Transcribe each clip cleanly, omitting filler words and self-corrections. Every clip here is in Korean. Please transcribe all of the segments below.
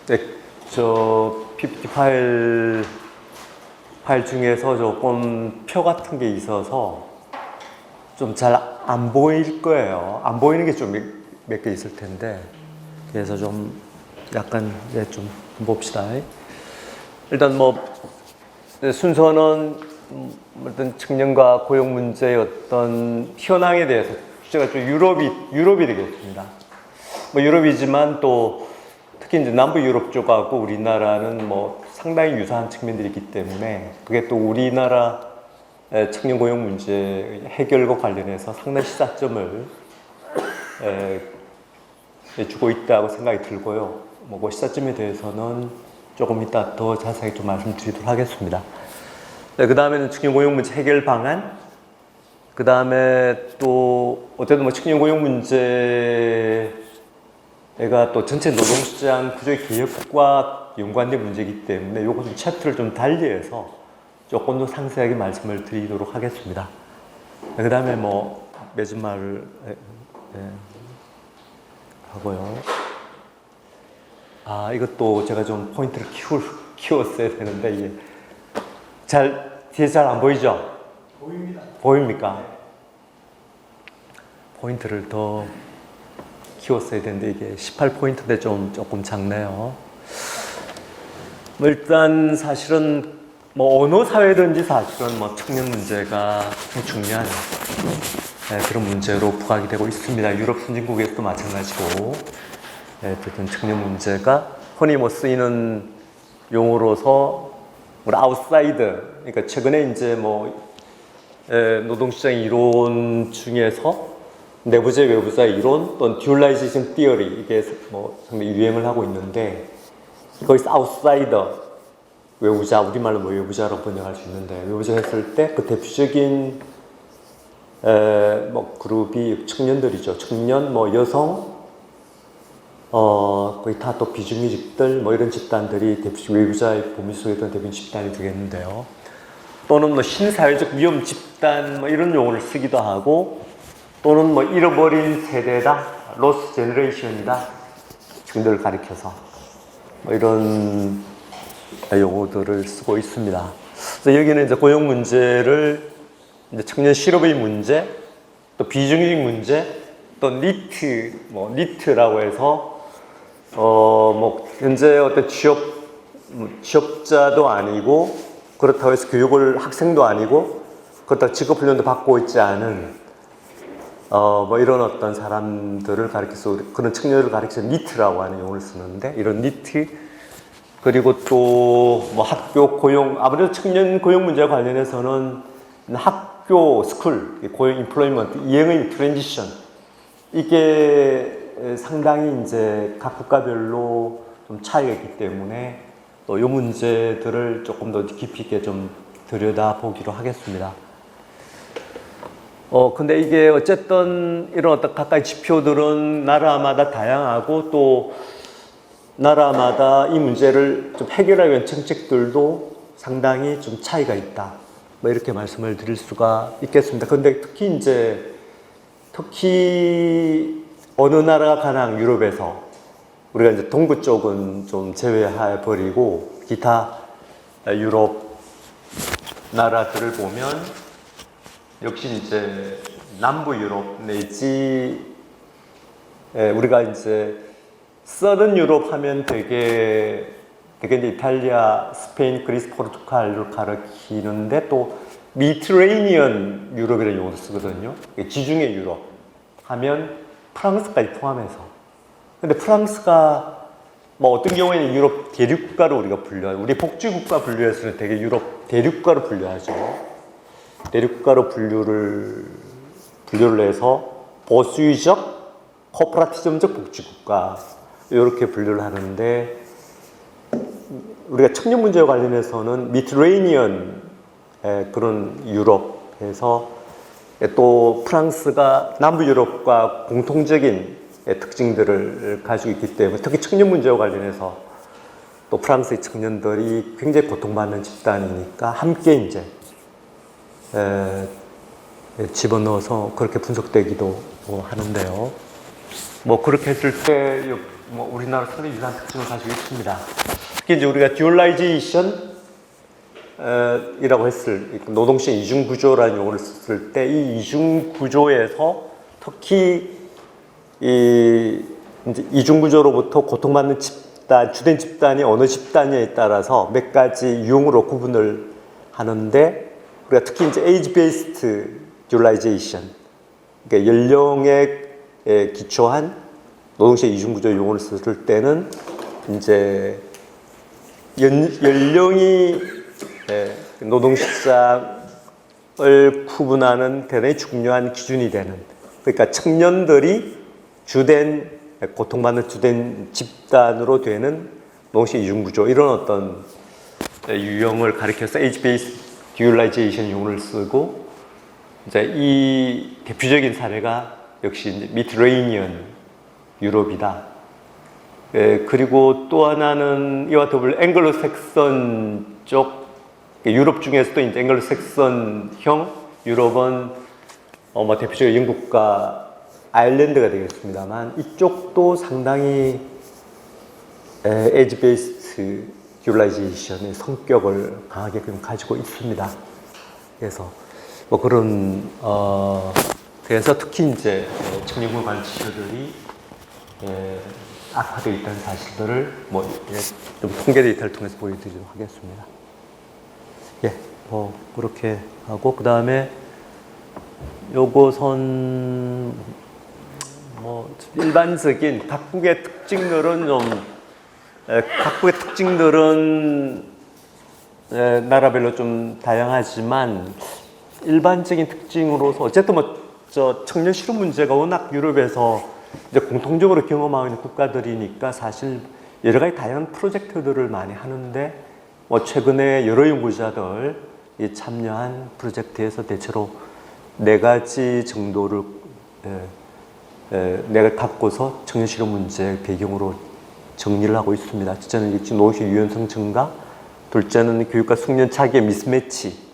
네, 저 PPT 파일 중에서 조금 표 같은 게 있어서 좀 잘 안 보일 거예요. 안 보이는 게 좀 몇 개 있을 텐데, 그래서 좀 약간 좀 봅시다. 일단 뭐 순서는 어떤 청년과 고용 문제의 어떤 현황에 대해서 주제가 좀 유럽이 되겠습니다. 뭐 유럽이지만 또 특히 이제 남부 유럽 쪽하고 우리나라는 뭐 상당히 유사한 측면들이 있기 때문에 그게 또 우리나라 청년 고용 문제 해결과 관련해서 상당히 시사점을 주고 있다고 생각이 들고요. 뭐 그 시사점에 대해서는 조금 이따 더 자세히 좀 말씀드리도록 하겠습니다. 네, 그 다음에는 청년 고용 문제 해결 방안, 그 다음에 또 어쨌든 뭐 청년 고용 문제가 또 전체 노동시장 구조의 개혁과 연관된 문제이기 때문에 요거 좀 챕터를 좀 달리해서 조금 더 상세하게 말씀을 드리도록 하겠습니다. 네, 그 다음에 뭐 매진말을 하고요. 이것도 제가 좀 포인트를 키웠어야 되는데 이게 뒤에 잘 안 보이죠? 보입니다. 보입니까? 포인트를 더 키웠어야 되는데 이게 18포인트인데 조금 작네요. 뭐 일단 사실은 뭐 어느 사회든지 사실은 뭐 청년 문제가 중요한 그런 문제로 부각이 되고 있습니다. 유럽 선진국에서도 마찬가지고, 어쨌든 청년 문제가 흔히 뭐 쓰이는 용어로서 우리 아웃사이더, 그러니까 최근에 이제 뭐 노동시장 이론 중에서 내부제 외부자 이론 또는 듀얼라이제이션 티어리, 이게 뭐 상당히 유행을 하고 있는데, 거기서 아웃사이더, 외부자, 우리말로 뭐 외부자라고 번역할 수 있는데, 외부자 했을 때 그 대표적인 뭐 그룹이 청년들이죠. 청년, 뭐 여성, 거의 다 또 비중의직들, 뭐 이런 집단들이 대표적 외부자의 범위 속에 있던 대표적인 집단이 되겠는데요. 또는 뭐 신사회적 위험 집단, 뭐 이런 용어를 쓰기도 하고, 또는 뭐 잃어버린 세대다, 로스 제너레이션이다, 청년들을 가리켜서 뭐 이런 용어들을 쓰고 있습니다. 그래서 여기는 이제 고용 문제를 이제 청년 실업의 문제, 또 비정규직 문제, 또 니트라고 해서 뭐 현재 어떤 취업자도 아니고, 그렇다고 해서 학생도 아니고, 그렇다고 직업훈련도 받고 있지 않은 뭐 이런 어떤 사람들을 가리켜서, 그런 청년을 가리켜서 니트라고 하는 용어를 쓰는데, 이런 니트, 그리고 또 뭐 학교 고용, 아무래도 청년 고용 문제와 관련해서는 학교, 스쿨, 고용, 인플로이먼트, 이행의 트랜지션, 이게 상당히 이제 각 국가별로 좀 차이가 있기 때문에 또 이 문제들을 조금 더 깊이 있게 좀 들여다보기로 하겠습니다. 근데 이게 어쨌든 이런 어떤 각각의 지표들은 나라마다 다양하고, 또 나라마다 이 문제를 좀 해결하기 위한 정책들도 상당히 좀 차이가 있다, 뭐 이렇게 말씀을 드릴 수가 있겠습니다. 근데 특히 어느 나라가 가장 유럽에서 우리가 이제 동부 쪽은 좀 제외해 버리고 기타 유럽 나라들을 보면 역시 이제 남부 유럽 내지 우리가 이제 서든 유럽 하면 되게 이제 이탈리아, 스페인, 그리스, 포르투갈을 가리키는데, 또 미디테레니언 유럽이라는 용어도 쓰거든요. 지중해 유럽 하면 프랑스까지 포함해서. 근데 프랑스가 뭐 어떤 경우에는 유럽 대륙가로 우리가 분류하죠. 우리 복지국가 분류에서는 되게 유럽 대륙가로 분류하죠. 대륙가로 분류를 해서 보수적, 코퍼레티즘적 복지국가, 이렇게 분류를 하는데, 우리가 청년 문제와 관련해서는 미디테레니언 그런 유럽에서, 또 프랑스가 남부 유럽과 공통적인 특징들을 가지고 있기 때문에, 특히 청년 문제와 관련해서 또 프랑스의 청년들이 굉장히 고통받는 집단이니까 함께 이제 집어넣어서 그렇게 분석되기도 하는데요. 뭐 그렇게 했을 때 뭐 우리나라 상당히 유사한 특징을 가지고 있습니다. 특히 이제 우리가 듀얼라이제이션 이라고 했을 노동시장 이중 구조라는 용어를 썼을 때 이 이중 구조에서 특히 이 이제 이중 구조로부터 고통받는 집단, 주된 집단이 어느 집단에 따라서 몇 가지 유형으로 구분을 하는데 우리가 특히 이제 에이지 베이스드 듀얼라이제이션, 그러니까 연령에 기초한 노동시장 이중 구조 용어를 썼을 때는 이제 연령이 노동시장을 구분하는 대단히 중요한 기준이 되는, 그러니까 청년들이 주된 고통받는 주된 집단으로 되는 노동시장 이중구조, 이런 어떤 유형을 가리켜서 에이지 베이스 듀얼라이제이션 용어를 쓰고, 이제 이 대표적인 사례가 역시 이제 미드레이니언 유럽이다. 그리고 또 하나는 이와 더불어 앵글로색선 쪽 유럽 중에서도 이제 앵글로색선형 유럽은 뭐 대표적으로 영국과 아일랜드가 되겠습니다만, 이쪽도 상당히 에이지 베이스드 듀얼라이제이션의 성격을 강하게 가지고 있습니다. 그래서 뭐 그런 그래서 특히 이제 청년부 관치들이 악화되어 있다는 사실들을 뭐 좀 통계 데이터를 통해서 보여드리도록 하겠습니다. 예, 뭐 그렇게 하고 그 다음에 요것은 뭐 일반적인 각국의 특징들은 나라별로 좀 다양하지만 일반적인 특징으로서 어쨌든 뭐 저 청년 실업 문제가 워낙 유럽에서 이제 공통적으로 경험하고 있는 국가들이니까 사실 여러 가지 다양한 프로젝트들을 많이 하는데, 뭐 최근에 여러 연구자들이 참여한 프로젝트에서 대체로 4가지 정도를 내가 갖고서 청년 실업 문제 배경으로 정리를 하고 있습니다. 첫째는 노동시장 유연성 증가, 둘째는 교육과 숙련 차이의 미스매치.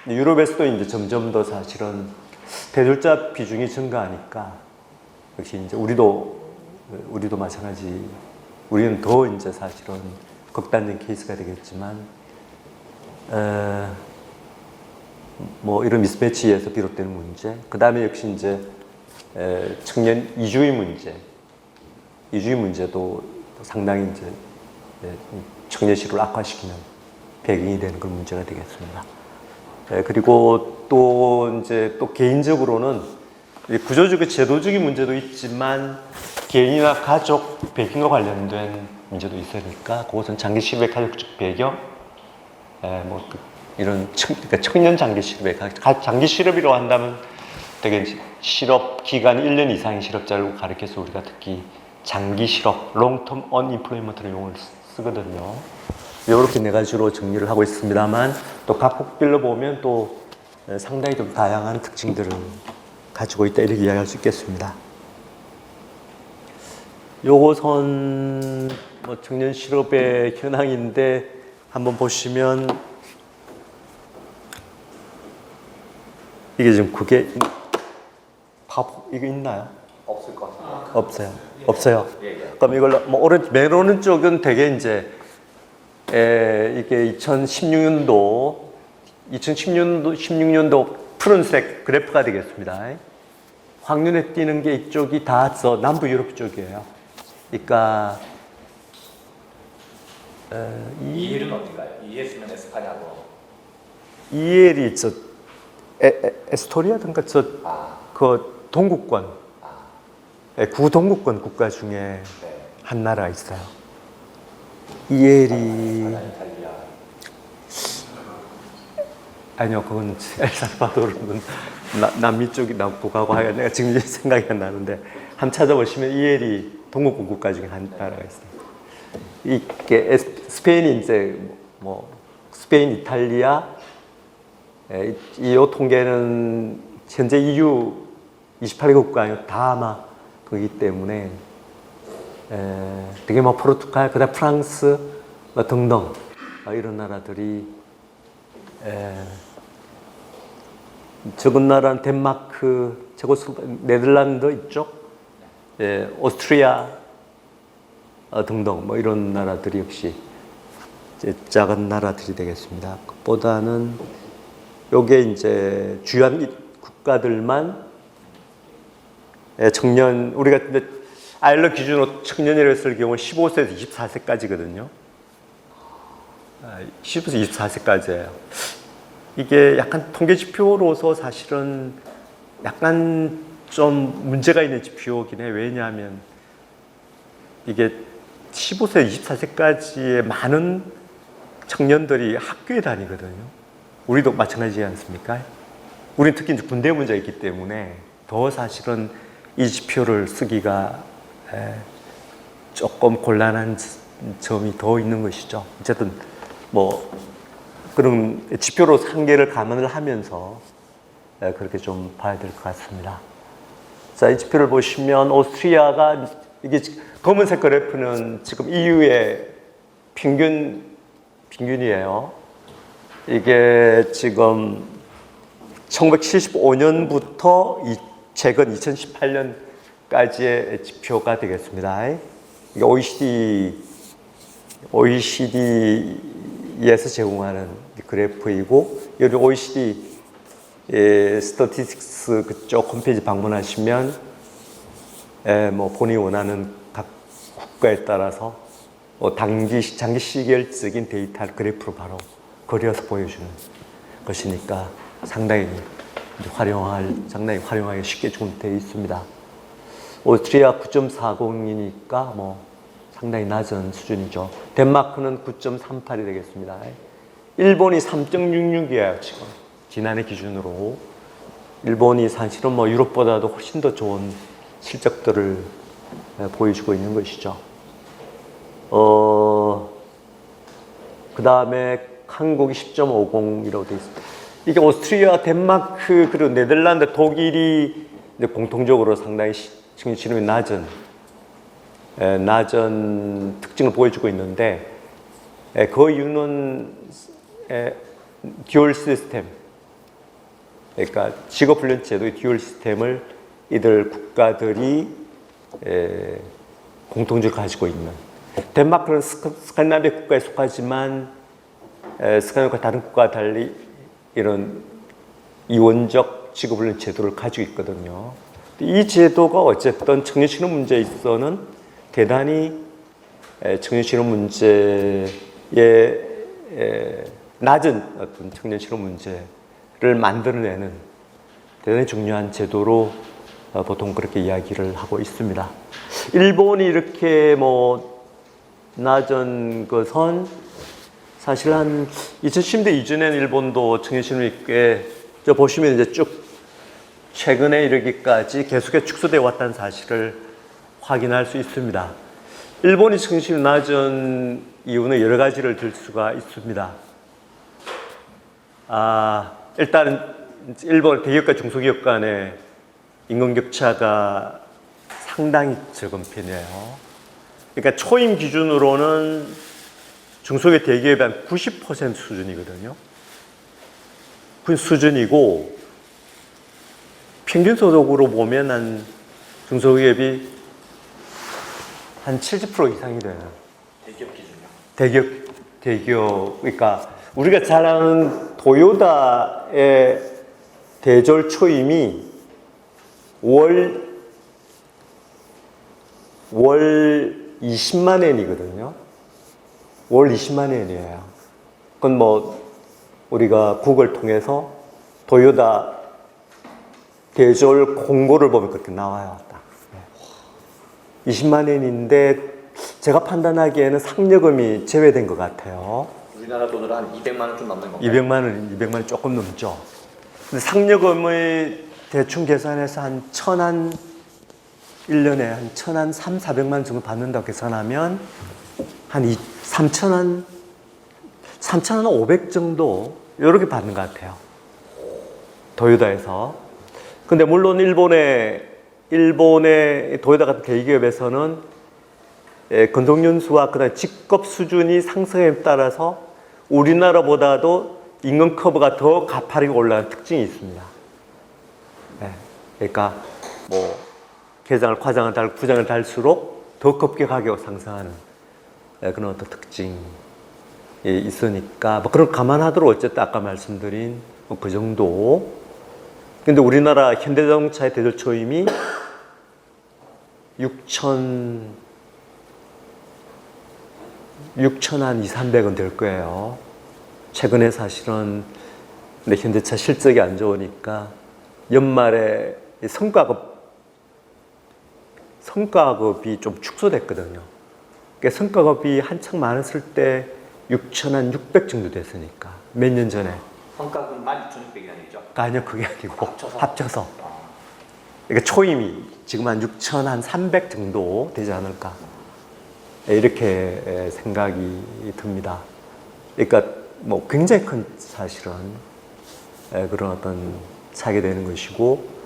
유럽에서도 이제 점점 더 사실은 대졸자 비중이 증가하니까 역시 이제 우리도 마찬가지. 우리는 더 이제 사실은 극단적인 케이스가 되겠지만, 뭐 이런 미스매치에서 비롯되는 문제. 그 다음에 역시 이제 청년 이주의 문제도 상당히 이제 청년 실업을 악화시키는 배경이 되는 그런 문제가 되겠습니다. 그리고 또 개인적으로는 구조적인 제도적인 문제도 있지만 개인이나 가족 배경과 관련된 문제도 있으니까 그것은 장기 실업의 가족적 배경, 뭐 이런 그러니까 청년 장기 실업의 장기 실업이라고 한다면 되게 실업 기간이 1년 이상인 실업자를 가리켜서 우리가 특히 장기 실업, long-term unemployment라는 용어를 쓰거든요. 이렇게 4가지로 정리를 하고 있습니다만, 또 각국별로 보면 또 상당히 좀 다양한 특징들을 가지고 있다, 이렇게 이야기할 수 있겠습니다. 요것은 뭐 청년 실업의 현황인데 한번 보시면 이게 지금 그게 이거 있나요? 없을 것 같아요. 없어요. 그럼 이걸 뭐 맨 오른쪽은 되게 이제 이게 2016년도 푸른색 그래프가 되겠습니다. 확눈에 띄는 게 이쪽이 다 남부 유럽 쪽이에요. 그러니까 EL은 어딘가요? ES면 에스파냐고. EL이 에스토니아든가 그 동구권, 구동구권 국가 중에 한 나라가 있어요. EL이 아니요, 그건 엘살바도르는 남미 쪽이 북하고 하여 내가 지금 생각이 안 나는데, 한번 찾아보시면 EL이 동구권 국가 중에 한 나라가 있어요. 이게 스페인이 이제 뭐 스페인, 이탈리아, 이 통계는 현재 EU 28개국 국가 다 아마 그렇기 때문에 되게 뭐 포르투갈, 그다음 프랑스 등등 이런 나라들이 적은 나라는 덴마크, 네덜란드 이쪽, 오스트리아, 등등 뭐 이런 나라들이 역시 이제 작은 나라들이 되겠습니다. 그보다는 요게 이제 주요한 국가들만 청년, 우리가 근데 아일러 기준으로 청년이라고 했을 경우 15세에서 24세까지거든요. 15세에서 24세까지예요. 이게 약간 통계 지표로서 사실은 약간 좀 문제가 있는 지표이긴 해요. 왜냐하면 이게 15세, 24세까지의 많은 청년들이 학교에 다니거든요. 우리도 마찬가지지 않습니까? 우리는 특히 이제 군대 문제가 있기 때문에 더 사실은 이 지표를 쓰기가 조금 곤란한 점이 더 있는 것이죠. 어쨌든 뭐 그런 지표로 한계를 감안을 하면서 그렇게 좀 봐야 될 것 같습니다. 자, 이 지표를 보시면 오스트리아가 이게 검은색 그래프는 지금 EU의 평균이에요. 이게 지금 1975년부터 최근 2018년까지의 지표가 되겠습니다. 이게 OECD에서 제공하는 그래프이고, 여기 OECD 스태티스틱스 그쪽 홈페이지 방문하시면 뭐 본인이 원하는 각 국가에 따라서 장기 시계열적인 데이터를 그래프로 바로 그려서 보여주는 것이니까 상당히 활용하기 쉽게 되어 있습니다. 오스트리아 9.40이니까 뭐 상당히 낮은 수준이죠. 덴마크는 9.38이 되겠습니다. 일본이 3.66이에요, 지금. 지난해 기준으로. 일본이 사실은 뭐 유럽보다도 훨씬 더 좋은 실적들을 보여주고 있는 것이죠. 그 다음에 한국이 10.50이라고 되어 있습니다. 이게 오스트리아, 덴마크, 그리고 네덜란드, 독일이 공통적으로 상당히 청년실험이 낮은 특징을 보여주고 있는데, 그 이유는 듀얼 시스템, 그러니까 직업훈련 제도의 듀얼 시스템을 이들 국가들이 공통적으로 가지고 있는. 덴마크는 스칸디나비아 국가에 속하지만 스칸디나비아과 다른 국가와 달리 이런 이원적 직업훈련 제도를 가지고 있거든요. 이 제도가 어쨌든 청년실업 문제에 있어서는 대단히 청년실업 문제에 낮은 어떤 청년실업 문제를 만들어내는 대단히 중요한 제도로 보통 그렇게 이야기를 하고 있습니다. 일본이 이렇게 뭐 낮은 것은 사실 한 2010년대 이전에는 일본도 청년실업이 꽤 보시면 이제 쭉 최근에 이르기까지 계속해서 축소되어 왔다는 사실을 확인할 수 있습니다. 일본이 청년실업이 낮은 이유는 여러 가지를 들 수가 있습니다. 일단은 일본 대기업과 중소기업 간의 임금격차가 상당히 적은 편이에요. 그러니까 초임 기준으로는 중소기업 대기업이 한 90% 수준이거든요. 그 수준이고, 평균 소득으로 보면 한 중소기업이 한 70% 이상이 돼요. 대기업 기준이요? 대기업, 그러니까 우리가 잘 아는 도요타의 대졸 초임이 월 20만 엔이거든요. 월 20만 엔이에요. 그건 뭐 우리가 구글 통해서 도요타 대졸 공고를 보면 그렇게 나와요. 딱. 20만 엔인데 제가 판단하기에는 상여금이 제외된 것 같아요. 우리나라 돈으로 한 200만 원 좀 넘는 건가요? 200만 원 조금 넘죠. 근데 상여금의 대충 계산해서 한 1년에 한 3,400만 원 정도 받는다고 계산하면 한 3,500 정도 이렇게 받는 것 같아요. 도요타에서. 근데 물론 일본의 도요타 같은 대기업에서는 근속연수와 그다음 직급 수준이 상승에 따라서 우리나라보다도 임금 커브가 더 가파르게 올라가는 특징이 있습니다. 그러니까 뭐 부장을 달수록 더 급격하게 상승하는 그런 어떤 특징이 있으니까 뭐 그걸 감안하도록 어쨌든 아까 말씀드린 그 정도. 근데 우리나라 현대자동차의 대절 초임이 6천 한 2,300은 될 거예요. 최근에 사실은 근데 현대차 실적이 안 좋으니까 연말에 성과급이 좀 축소됐거든요. 그러니까 성과급이 한창 많았을 때 6,600 정도 됐으니까 몇 년 전에. 성과금 16,600이 아니죠? 아니요, 그게 아니고 합쳐서. 아, 그러니까 초임이 지금 한 6,300 정도 되지 않을까 이렇게 생각이 듭니다. 그러니까 뭐 굉장히 큰 사실은 그런 어떤 차이가 되는 것이고,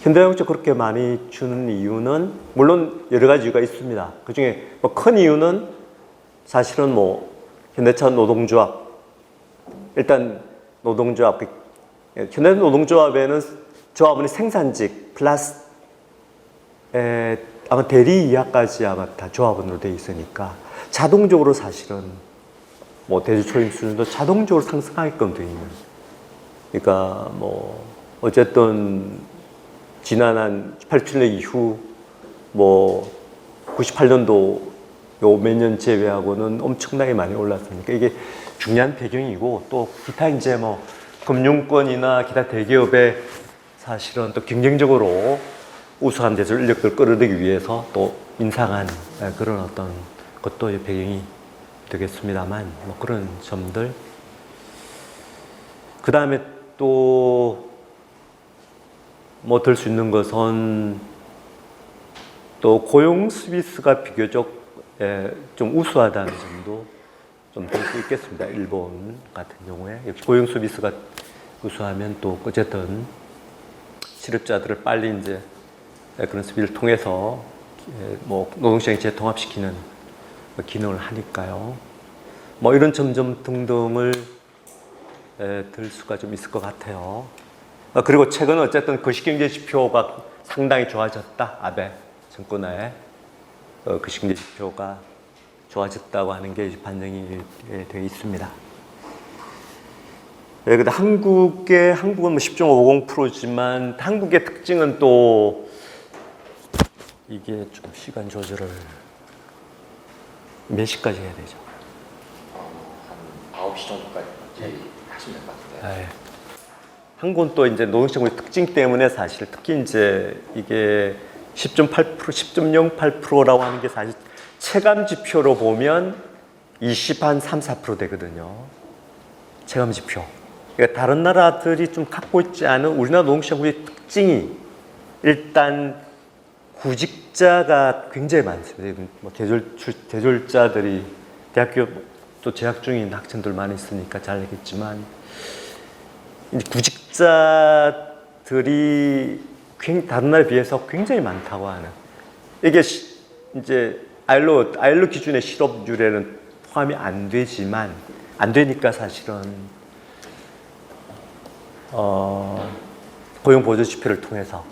현대자동차 그렇게 많이 주는 이유는 물론 여러 가지 이유가 있습니다. 그 중에 뭐 큰 이유는 사실은 뭐 현대차 노동조합, 일단 노동조합, 현대 노동조합에는 조합원이 생산직 플러스 아마 대리 이하까지 아마 다 조합원으로 돼 있으니까 자동적으로 사실은 뭐 대주 초임 수준도 자동적으로 상승하게끔 돼 있는. 그러니까 뭐 어쨌든 지난 한 87년 이후 뭐 98년도 요 몇 년 제외하고는 엄청나게 많이 올랐으니까 이게 중요한 배경이고, 또 기타 이제 뭐 금융권이나 기타 대기업의 사실은 또 경쟁적으로 우수한 대졸 인력들 끌어들이기 위해서 또 인상한 그런 어떤 것도 배경이 되겠습니다만, 뭐 그런 점들. 그 다음에 또 뭐 들 수 있는 것은 또 고용 서비스가 비교적 좀 우수하다는 점도 좀 들 수 있겠습니다. 일본 같은 경우에 역시 고용 서비스가 우수하면 또 어쨌든 실업자들을 빨리 이제 그런 서비스를 통해서 뭐 노동시장에 재통합시키는 기능을 하니까요. 뭐 이런 점점 등등을 들 수가 좀 있을 것 같아요. 그리고 최근 어쨌든 거시경제 지표가 상당히 좋아졌다. 아베 정권의 거시경제 지표가 좋아졌다고 하는 게 반영이 되어 있습니다. 근데 한국은 뭐 10.50%지만 한국의 특징은 또 이게 좀 시간 조절을 몇 시까지 해야 되죠? 한 9시 정도까지 하시면 될 것 같은데. 한국은 또 이제 노동시장의 특징 때문에 사실 특히 이제 이게 10.8%, 10.08%라고 하는 게 사실 체감 지표로 보면 20한 3, 4% 되거든요. 체감 지표. 그러니까 다른 나라들이 좀 갖고 있지 않은 우리나라 노동시장의 특징이 일단 구직자가 굉장히 많습니다. 뭐 대졸자들이 대학교 또 재학 중인 학생들 많이 있으니까 잘 알겠지만, 이제 구직자들이 다른 나라에 비해서 굉장히 많다고 하는, 이게 이제 아일로 기준의 실업률에는 포함이 안 되지만 안 되니까 사실은 고용 보조 지표를 통해서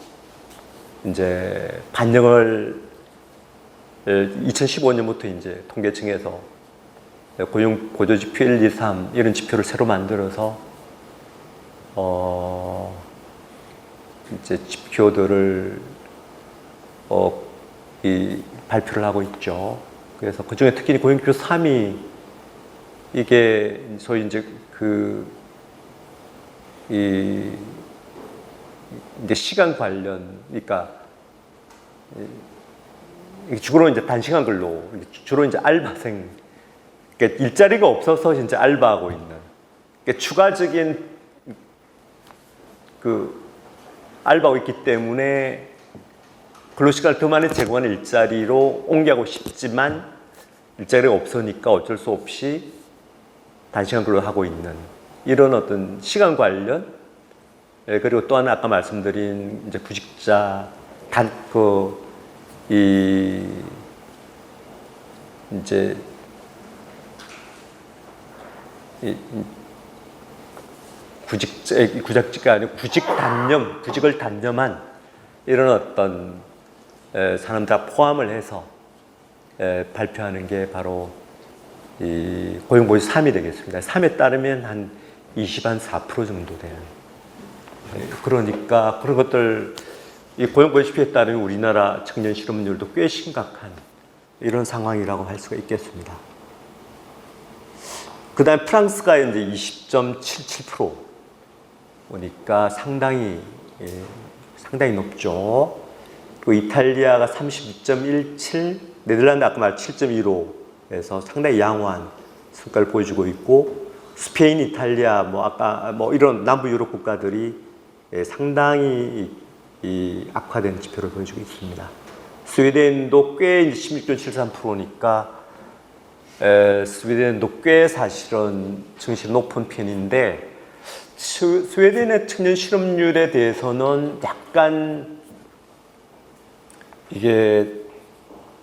이제 반영을 2015년부터 이제 통계청에서 고용 보조 지표 1, 2, 3 이런 지표를 새로 만들어서 이제 지표들을 발표를 하고 있죠. 그래서 그 중에 특히 고용지표 3이 이게 소위 이제 이제 시간 관련, 그러니까 주로 이제 단시간 근로, 주로 이제 알바생, 그러니까 일자리가 없어서 이제 알바하고 있는, 그러니까 추가적인 알바하고 있기 때문에 근로시간을 더 많이 제공하는 일자리로 옮겨가고 싶지만 일자리가 없으니까 어쩔 수 없이 단시간 근로를 하고 있는 이런 어떤 시간 관련, 그리고 또 하나 아까 말씀드린 이제 구직자 이제 구직자가 아니고 구직을 단념한 이런 어떤 사람 다 포함을 해서 발표하는 게 바로 이 고용보지 3이 되겠습니다. 3에 따르면 한 24% 정도 돼요. 그러니까 그런 것들 이 고용보지 10에 따르면 우리나라 청년 실업률도 꽤 심각한 이런 상황이라고 할 수가 있겠습니다. 그 다음에 프랑스가 이제 20.77% 보니까 상당히 높죠. 또 이탈리아가 32.17, 네덜란드 아까 말 7.15에서 상당히 양호한 성과를 보여주고 있고, 스페인, 이탈리아, 아까 이런 남부 유럽 국가들이 상당히 악화된 지표를 보여주고 있습니다. 스웨덴도 꽤 16.73%니까 스웨덴도 꽤 사실은 증시 높은 편인데, 스웨덴의 청년 실업률에 대해서는 약간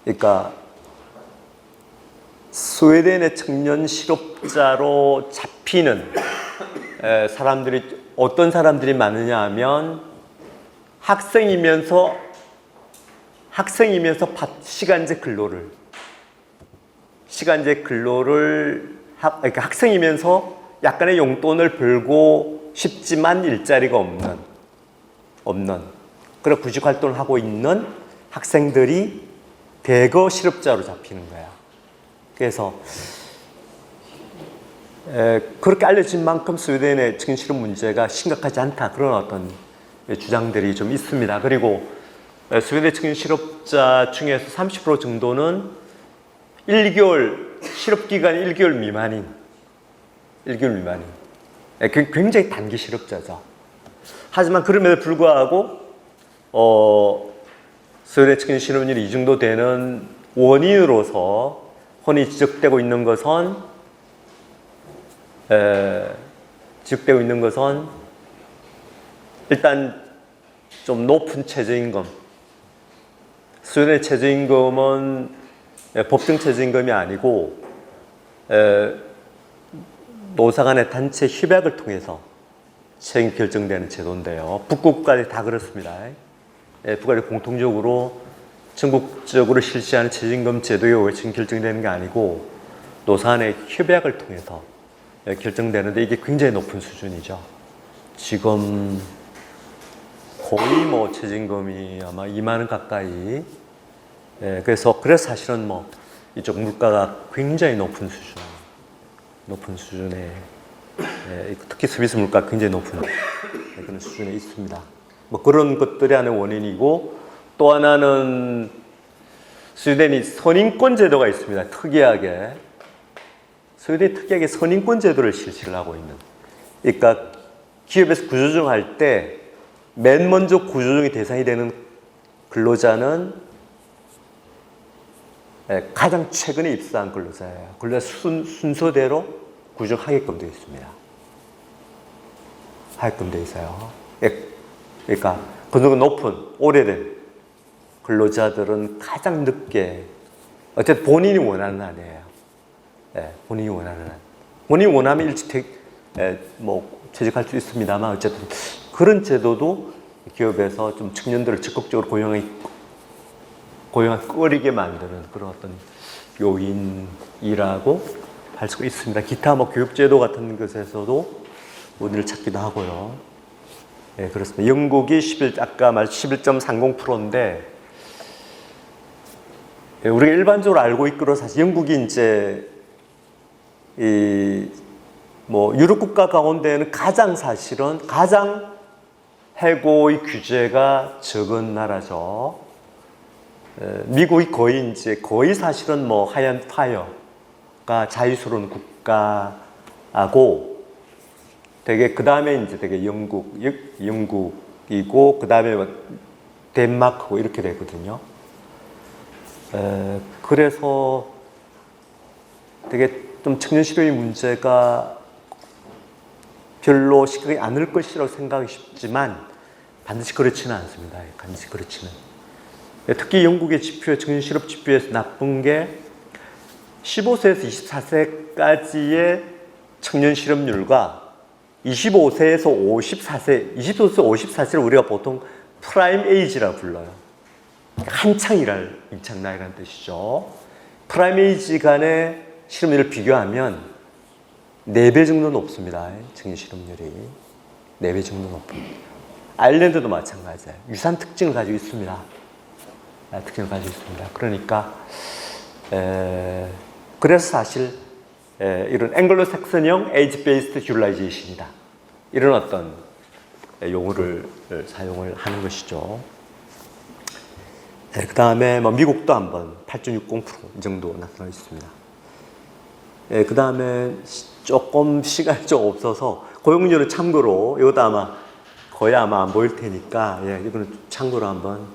그러니까 스웨덴의 청년 실업자로 잡히는 사람들이 어떤 사람들이 많으냐 하면 학생이면서 시간제 근로를 그러니까 학생이면서 약간의 용돈을 벌고 싶지만 일자리가 없는 그런 구직 활동을 하고 있는 학생들이 대거 실업자로 잡히는 거야. 그래서 그렇게 알려진 만큼 스웨덴의 청년 실업 문제가 심각하지 않다, 그런 어떤 주장들이 좀 있습니다. 그리고 스웨덴 청년 실업자 중에서 30% 정도는 1개월 실업기간이 1개월 미만인 굉장히 단기 실업자죠. 하지만 그럼에도 불구하고 스웨덴 청년 실업률이 이 정도 되는 원인으로서 흔히 지적되고 있는 것은 일단 좀 높은 최저임금. 스웨덴의 최저임금은 법정 최저임금이 아니고 노사 간의 단체 협약을 통해서 책임 결정되는 제도인데요. 북극까지 다 그렇습니다. 북한이 공통적으로 전국적으로 실시하는 최저임금 제도에 책임 결정되는 게 아니고 노사 간의 협약을 통해서 결정되는데, 이게 굉장히 높은 수준이죠. 지금 거의 최저임금이 아마 2만 원 가까이. 그래서 사실은 이쪽 물가가 굉장히 높은 수준에 특히 서비스 물가가 굉장히 높은 그런 수준에 있습니다. 그런 것들이 하나의 원인이고, 또 하나는 스웨덴이 선인권 제도가 있습니다. 특이하게 선인권 제도를 실시를 하고 있는. 그러니까 기업에서 구조조정할 때 맨 먼저 구조조정의 대상이 되는 근로자는 가장 최근에 입사한 근로자예요. 근로자 순서대로 구조하게끔 되어 있습니다. 하게끔 되어 있어요. 그러니까 근로가 높은 오래된 근로자들은 가장 늦게, 어쨌든 본인이 원하는 한이에요. 본인이 원하면 일찍 퇴직할 수 있습니다만, 어쨌든 그런 제도도 기업에서 좀 청년들을 적극적으로 고용하게 만드는 그런 어떤 요인이라고 할 수가 있습니다. 기타 교육제도 같은 것에서도 원인을 찾기도 하고요. 그렇습니다. 영국이 아까 말 11.30%인데, 우리가 일반적으로 알고 있기로 사실 영국이 이제 유럽 국가 가운데는 가장 해고의 규제가 적은 나라죠. 미국이 거의 사실은 하얀 타이어가 자유스러운 국가하고, 그 다음에 되게 영국이고, 그 다음에 덴마크고 이렇게 되거든요. 그래서 되게 좀 청년 실업의 문제가 별로 심각하지 않을 것이라고 생각이 쉽지만 반드시 그렇지는 않습니다. 특히 영국의 청년 실업 지표에서 나쁜 게 15세에서 24세까지의 청년 실업률과 25세에서 54세를 우리가 보통 프라임 에이지라고 불러요. 한창 일할 나이라는 뜻이죠. 프라임에이지 간의 실업률을 비교하면 4배 정도 높습니다. 청년 실업률이 4배 정도 높습니다. 아일랜드도 마찬가지예요. 유사한 특징을 가지고 있습니다. 특징을 가지고 있습니다. 그러니까 그래서 사실 이런 앵글로색슨형 에이지 베이스드 듀얼라이제이션이다. 이런 어떤 용어를 사용을 하는 것이죠. 그 다음에 뭐 미국도 한번 8.60% 이 정도 나타나 있습니다. 그 다음에 조금 시간이 좀 없어서 고용률은 참고로 이것도 아마 거의 아마 안 보일 테니까 이거는 참고로 한번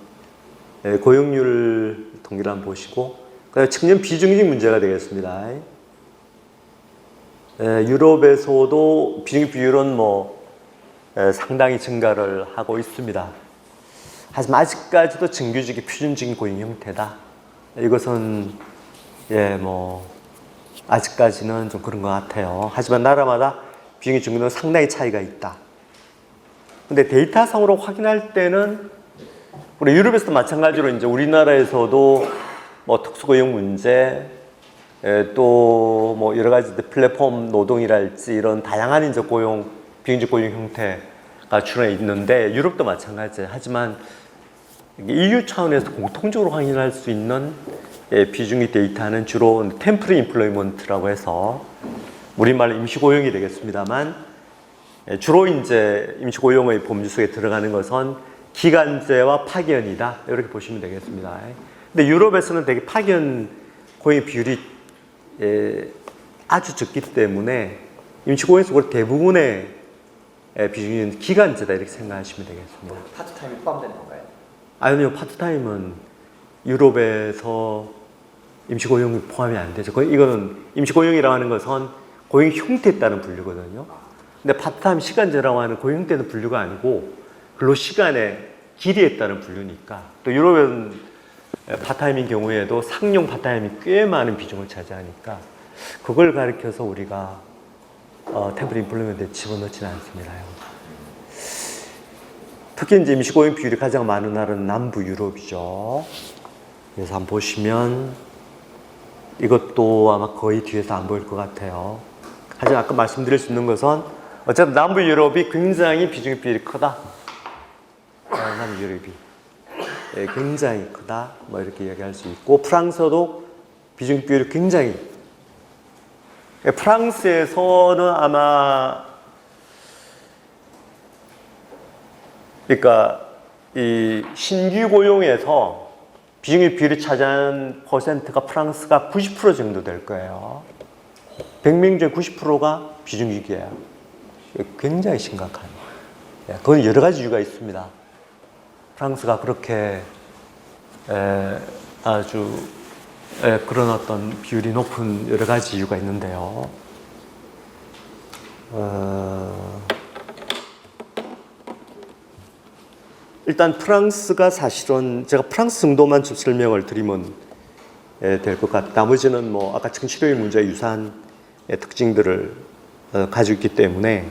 고용률 통계를 한번 보시고 그다음에 청년 비정규직 문제가 되겠습니다. 유럽에서도 비정규직 비율은 뭐 상당히 증가를 하고 있습니다. 하지만 아직까지도 정규직이 표준적인 고용 형태다. 이것은 뭐 아직까지는 좀 그런 것 같아요. 하지만 나라마다 비정규직 정규직은 상당히 차이가 있다. 근데 데이터상으로 확인할 때는 우리 유럽에서도 마찬가지로 이제 우리나라에서도 뭐 특수고용 문제 또 뭐 여러 가지 플랫폼 노동이랄지 이런 다양한 이제 고용 비정규직 고용 형태가 주로 있는데 유럽도 마찬가지예요. 하지만 EU 차원에서 공통적으로 확인할 수 있는 비정규직 데이터는 주로 템포리 임플로이먼트라고 해서 우리말로 임시고용이 되겠습니다만 주로 이제 임시고용의 범주 속에 들어가는 것은 기간제와 파견이다. 이렇게 보시면 되겠습니다. 근데 유럽에서는 되게 파견 고용 비율이 아주 적기 때문에 임시고용 속으로 대부분의 비중은 기간제다. 이렇게 생각하시면 되겠습니다. 파트타임이 포함되는 건가요? 아니요, 파트타임은 유럽에서 임시고용이 포함이 안 되죠. 이거는 임시고용이라고 하는 것은 고용 형태에 따른 분류거든요. 근데 파트타임 시간제라고 하는 고용 형태는 분류가 아니고 근로시간의 길이에 따른 분류니까 또 유럽은 파트타임인 경우에도 상용 파트타임이 꽤 많은 비중을 차지하니까 그걸 가리켜서 우리가 템포리 임플로이먼트에 집어넣지는 않습니다. 특히 이제 임시고용 비율이 가장 많은 나라는 남부 유럽이죠. 그래서 한번 보시면 이것도 아마 거의 뒤에서 안 보일 것 같아요. 하지만 아까 말씀드릴 수 있는 것은 어쨌든 남부 유럽이 굉장히 비중의 비율이 크다. 남부 유럽이 굉장히 크다. 뭐 이렇게 이야기할 수 있고 프랑스도 비중 비율이 굉장히 프랑스에서는 아마 그러니까 이 신규 고용에서 비중의 비율이 차지하는 퍼센트가 프랑스가 90% 정도 될 거예요. 100명 중에 90%가 비정규직이에요. 굉장히 심각한. 그건 여러 가지 이유가 있습니다. 프랑스가 그렇게 아주 그런 어떤 비율이 높은 여러 가지 이유가 있는데요. 일단 프랑스가 사실은 제가 프랑스 정도만 좀 설명을 드리면 될 것 같아요. 나머지는 뭐 아까 청취료의 문제와 유사한 특징들을 가지고 있기 때문에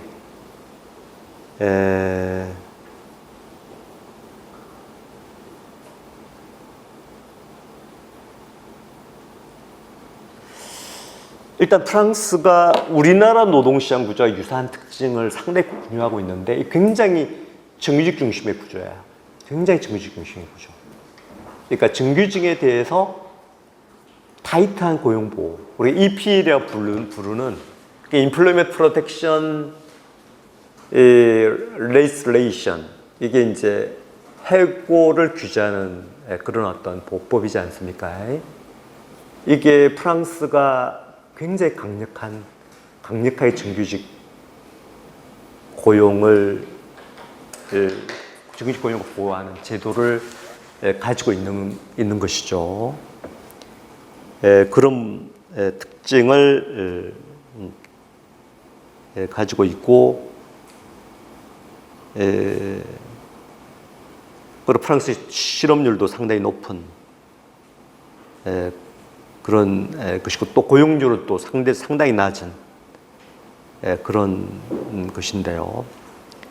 일단 프랑스가 우리나라 노동시장 구조와 유사한 특징을 상당히 공유하고 있는데 굉장히 정규직 중심의 구조예요. 굉장히 정규직 중심의 구조. 그러니까 정규직에 대해서 타이트한 고용보호, 우리 EP라고 부르는 Employment Protection Legislation, 이게 이제 해고를 규제하는 그런 어떤 보호법이지 않습니까? 이게 프랑스가 굉장히 강력하게 정규직 고용을 정규직 고용을 보호하는 제도를 가지고 있는 것이죠. 그런 특징을 가지고 있고, 그리고 프랑스의 실업률도 상당히 높은 그런 것이고, 또 고용률은 또 상당히 낮은 그런 것인데요.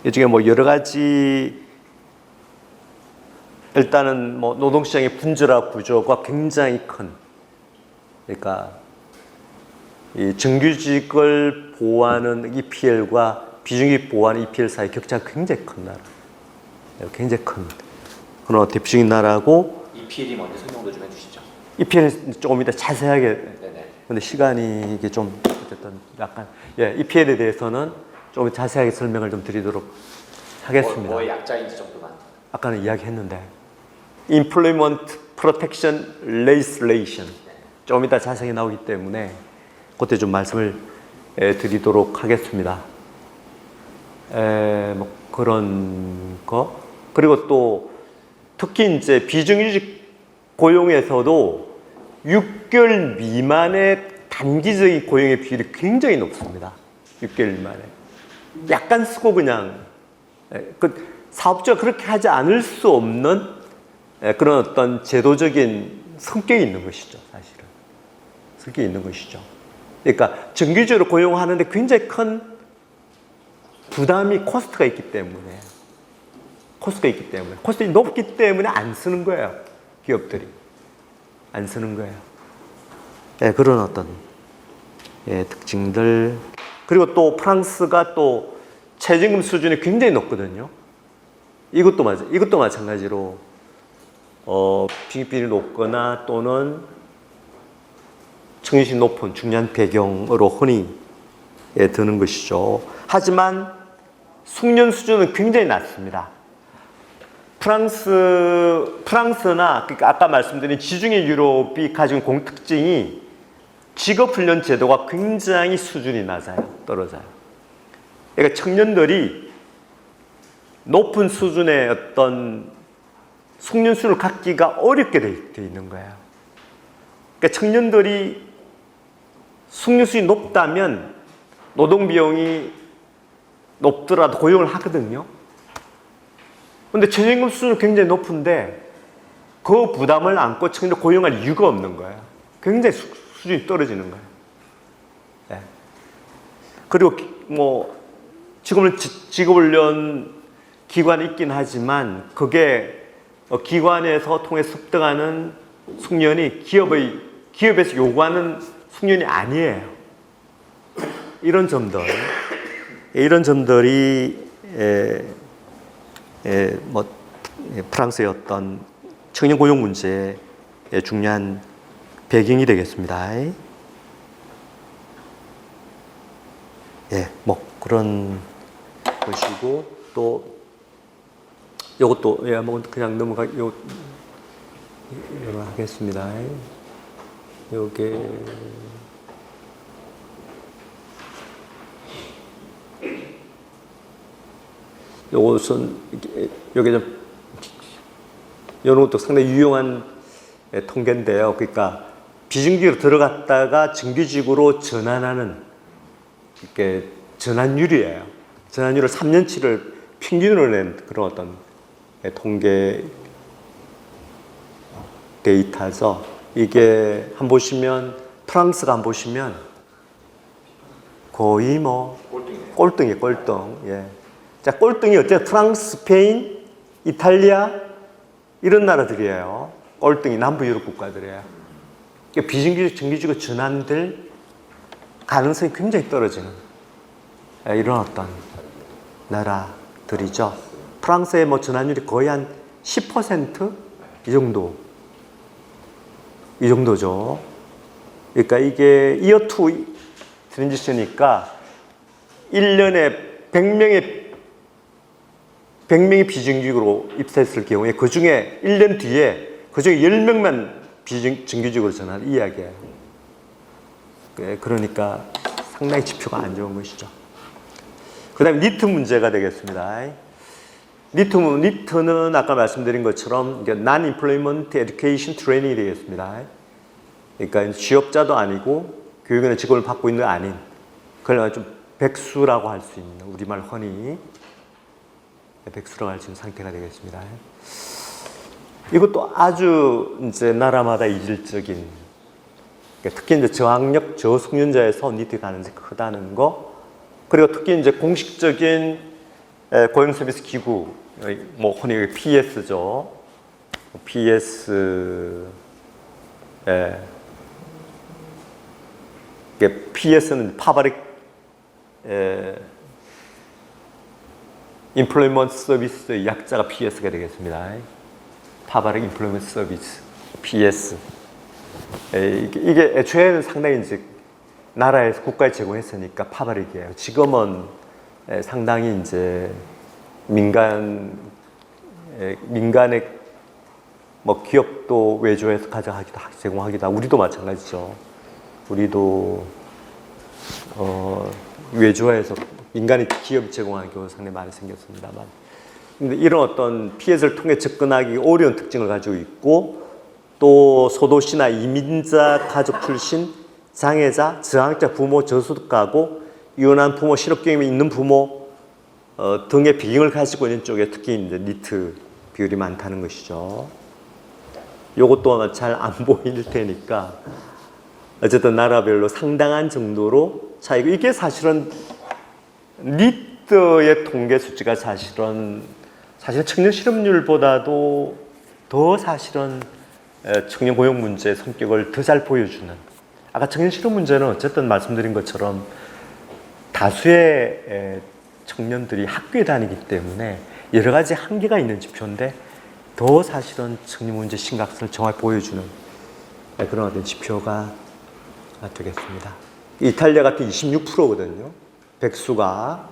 이 중에 뭐 여러 가지, 일단은 뭐 노동시장의 분절화 구조가 굉장히 큰 그러니까 이 정규직을 보호하는 EPL과 비정규직 보호하는 EPL 사이 격차가 굉장히 큰 나라. 굉장히 큰 그런 대표적인 나라고. EPL이 먼저 설명도 좀 해주시죠. EPL은 조금 이따 자세하게. 네네. 근데 시간이 이게 좀 어쨌든 약간 EPL에 대해서는 좀 자세하게 설명을 좀 드리도록 하겠습니다. 뭐의 약자인지 정도만. 아까는 이야기했는데 Employment Protection Legislation 좀 이따 자세히 나오기 때문에 그때 좀 말씀을 드리도록 하겠습니다. 뭐 그런 거. 그리고 또 특히 이제 비정규직 고용에서도 6개월 미만의 단기적인 고용의 비율이 굉장히 높습니다. 6개월 미만에. 약간 쓰고 그냥 그 사업주가 그렇게 하지 않을 수 없는 그런 어떤 제도적인 성격이 있는 것이죠, 사실은. 성격이 있는 것이죠. 그러니까 정규직으로 고용하는데 굉장히 큰 부담이 코스트가 있기 때문에 코스트가 높기 때문에 안 쓰는 거예요. 기업들이 안 쓰는 거예요. 그런 어떤 특징들. 그리고 또 프랑스가 또 최저임금 수준이 굉장히 높거든요. 이것도 마찬가지로 빈익빈이 높거나 또는 청년시 높은 중요한 배경으로 흔히 드는 것이죠. 하지만 숙련 수준은 굉장히 낮습니다. 프랑스나 그러니까 아까 말씀드린 지중해 유럽이 가진 공통특징이 직업훈련 제도가 굉장히 수준이 낮아요. 떨어져요. 그러니까 청년들이 높은 수준의 어떤 숙련 수준을 갖기가 어렵게 돼 있는 거예요. 그러니까 청년들이 숙련 수준이 높다면 노동 비용이 높더라도 고용을 하거든요. 근데 최저임금 수준은 굉장히 높은데 그 부담을 안고 청년을 고용할 이유가 없는 거예요. 굉장히 수준이 떨어지는 거예요. 네. 그리고 뭐 지금은 직업훈련 기관이 있긴 하지만 그게 기관에서 통해 습득하는 숙련이 기업에서 요구하는 숙련이 아니에요. 이런 점들이 뭐 프랑스의 어떤 청년 고용 문제의 중요한 배경이 되겠습니다. 뭐 그런 것이고 또 요것도 뭐 그냥 넘어가겠습니다. 요게 요것은 요게 좀 요런 것도 상당히 유용한 통계인데요. 그러니까 비정규직으로 들어갔다가 정규직으로 전환하는 이렇게 전환율이에요. 전환율을 3년치를 평균으로 낸 그런 어떤 통계 데이터죠. 이게 한번 보시면 프랑스가 한번 보시면 거의 뭐 꼴등이에요. 꼴등. 자, 꼴등이 어때요? 프랑스, 스페인, 이탈리아 이런 나라들이에요. 꼴등이 남부 유럽 국가들이에요. 그러니까 비정규직, 정규직으로 전환될 가능성이 굉장히 떨어지는 이런 어떤 나라들이죠. 프랑스의 뭐 전환율이 거의 한 10% 이 정도죠. 그러니까 이게 이어 투 트랜지션이니까 1년에 100명이 비정규직으로 입사했을 경우에 그 중에 1년 뒤에 그 중에 10명만 정규직으로 전환 이야기예요. 그러니까 상당히 지표가 안 좋은 것이죠. 그 다음에 니트 문제가 되겠습니다. 니트는 아까 말씀드린 것처럼 Non-Employment Education Training이 되겠습니다. 그러니까 취업자도 아니고 교육이나 직업을 받고 있는 게 아닌 그걸 좀 백수라고 할 수 있는 우리말 흔히 백수라고 할 수 있는 상태가 되겠습니다. 이것도 아주 이제 나라마다 이질적인 특히 이제 저학력 저숙련자에서 니트 가능성이 크다는 거 그리고 특히 이제 공식적인 고용 서비스 기구 뭐 흔히 PS죠. PS PS는 Public Employment Service의 약자가 PS가 되겠습니다. Public Employment Service, PS. 이게 애초에는 상당히 이제 나라에서 국가에 제공했으니까 파벌이에요. 지금은 상당히 이제 민간의 뭐 기업도 외주에서 제공하기도 하고, 우리도 마찬가지죠. 우리도 외주화에서 민간의 기업 제공하는 경우가 상당히 많이 생겼습니다만, 근데 이런 어떤 PS를 통해 접근하기 어려운 특징을 가지고 있고, 또 소도시나 이민자 가족 출신, 장애자, 저학자 부모, 저소득 가구, 이혼한 부모, 실업 경험이 있는 부모 등의 배경을 가지고 있는 쪽에 특히 이제 니트 비율이 많다는 것이죠. 요것도 잘 안 보일 테니까 어쨌든 나라별로 상당한 정도로 차이고, 이게 사실은 니트의 통계 수치가 사실은 청년 실업률보다도 더 사실은 청년 고용 문제의 성격을 더 잘 보여주는, 아까 청년 실업 문제는 어쨌든 말씀드린 것처럼 다수의 청년들이 학교에 다니기 때문에 여러 가지 한계가 있는 지표인데, 더 사실은 청년 문제 심각성을 정확히 보여주는 그런 어떤 지표가 되겠습니다. 이탈리아 같은 26%거든요. 백수가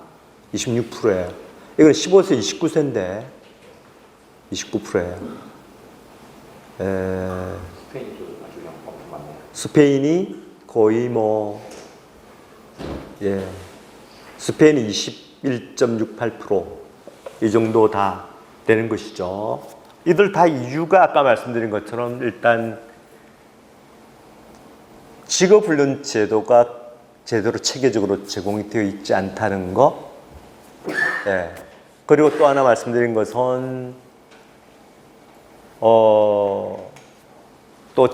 26%예요. 이건 15세 29세인데 29%예요. 스페인도 아주 엄청 많네요. 스페인이 거의 스페인이 21.68%, 이 정도 다 되는 것이죠. 이들 다 이유가 아까 말씀드린 것처럼 일단 직업훈련 제도가 제대로 체계적으로 제공이 되어 있지 않다는 거. 예. 그리고 또 하나 말씀드린 것은 또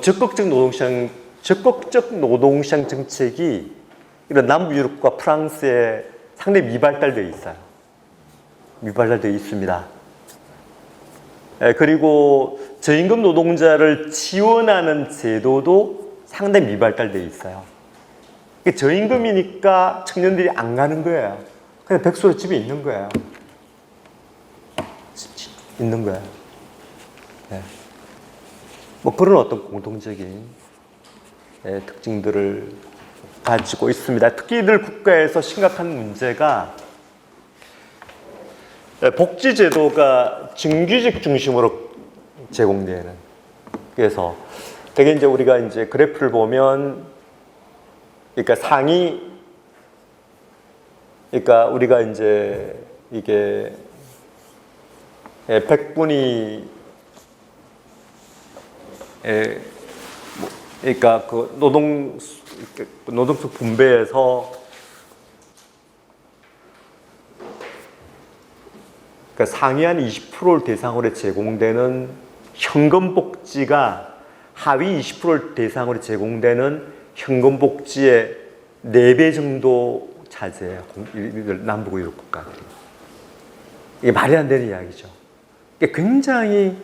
적극적 노동시장 정책이 이런 남부 유럽과 프랑스에 상당히 미발달되어 있어요. 미발달되어 있습니다. 그리고 저임금 노동자를 지원하는 제도도 상당히 미발달되어 있어요. 저임금이니까 청년들이 안 가는 거예요. 그냥 백수로 집에 있는 거예요. 있는 거예요. 네. 뭐 그런 어떤 공통적인 특징들을 가지고 있습니다. 특히 이들 국가에서 심각한 문제가 복지제도가 정규직 중심으로 제공되는. 그래서 되게 이제 우리가 이제 그래프를 보면, 그러니까 그러니까 우리가 이제 이게 100분이 그러니까 그 노동수 분배에서 그러니까 상위 한 20%를 대상으로 제공되는 현금 복지가 하위 20%를 대상으로 제공되는 현금 복지의 4배 정도 차지해요. 남북 유럽 국가들이. 이게 말이 안 되는 이야기죠. 이게 굉장히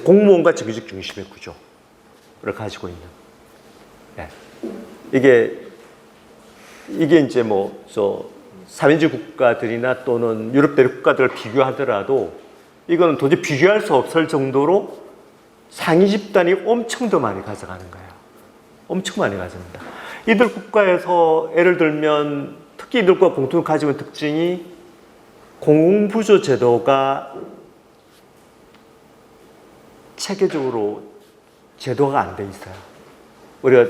공무원과 정규직 중심의 구조를 가지고 있는. 네. 이게 이제 사회주의 국가들이나 또는 유럽 대륙 국가들을 비교하더라도 이거는 도저히 비교할 수 없을 정도로 상위 집단이 엄청 더 많이 가져가는 거예요. 엄청 많이 가져갑니다. 이들 국가에서 예를 들면 특히 이들과 공통으로 가지고 있는 특징이 공공부조 제도가 체계적으로 제도가 안 돼 있어요. 우리가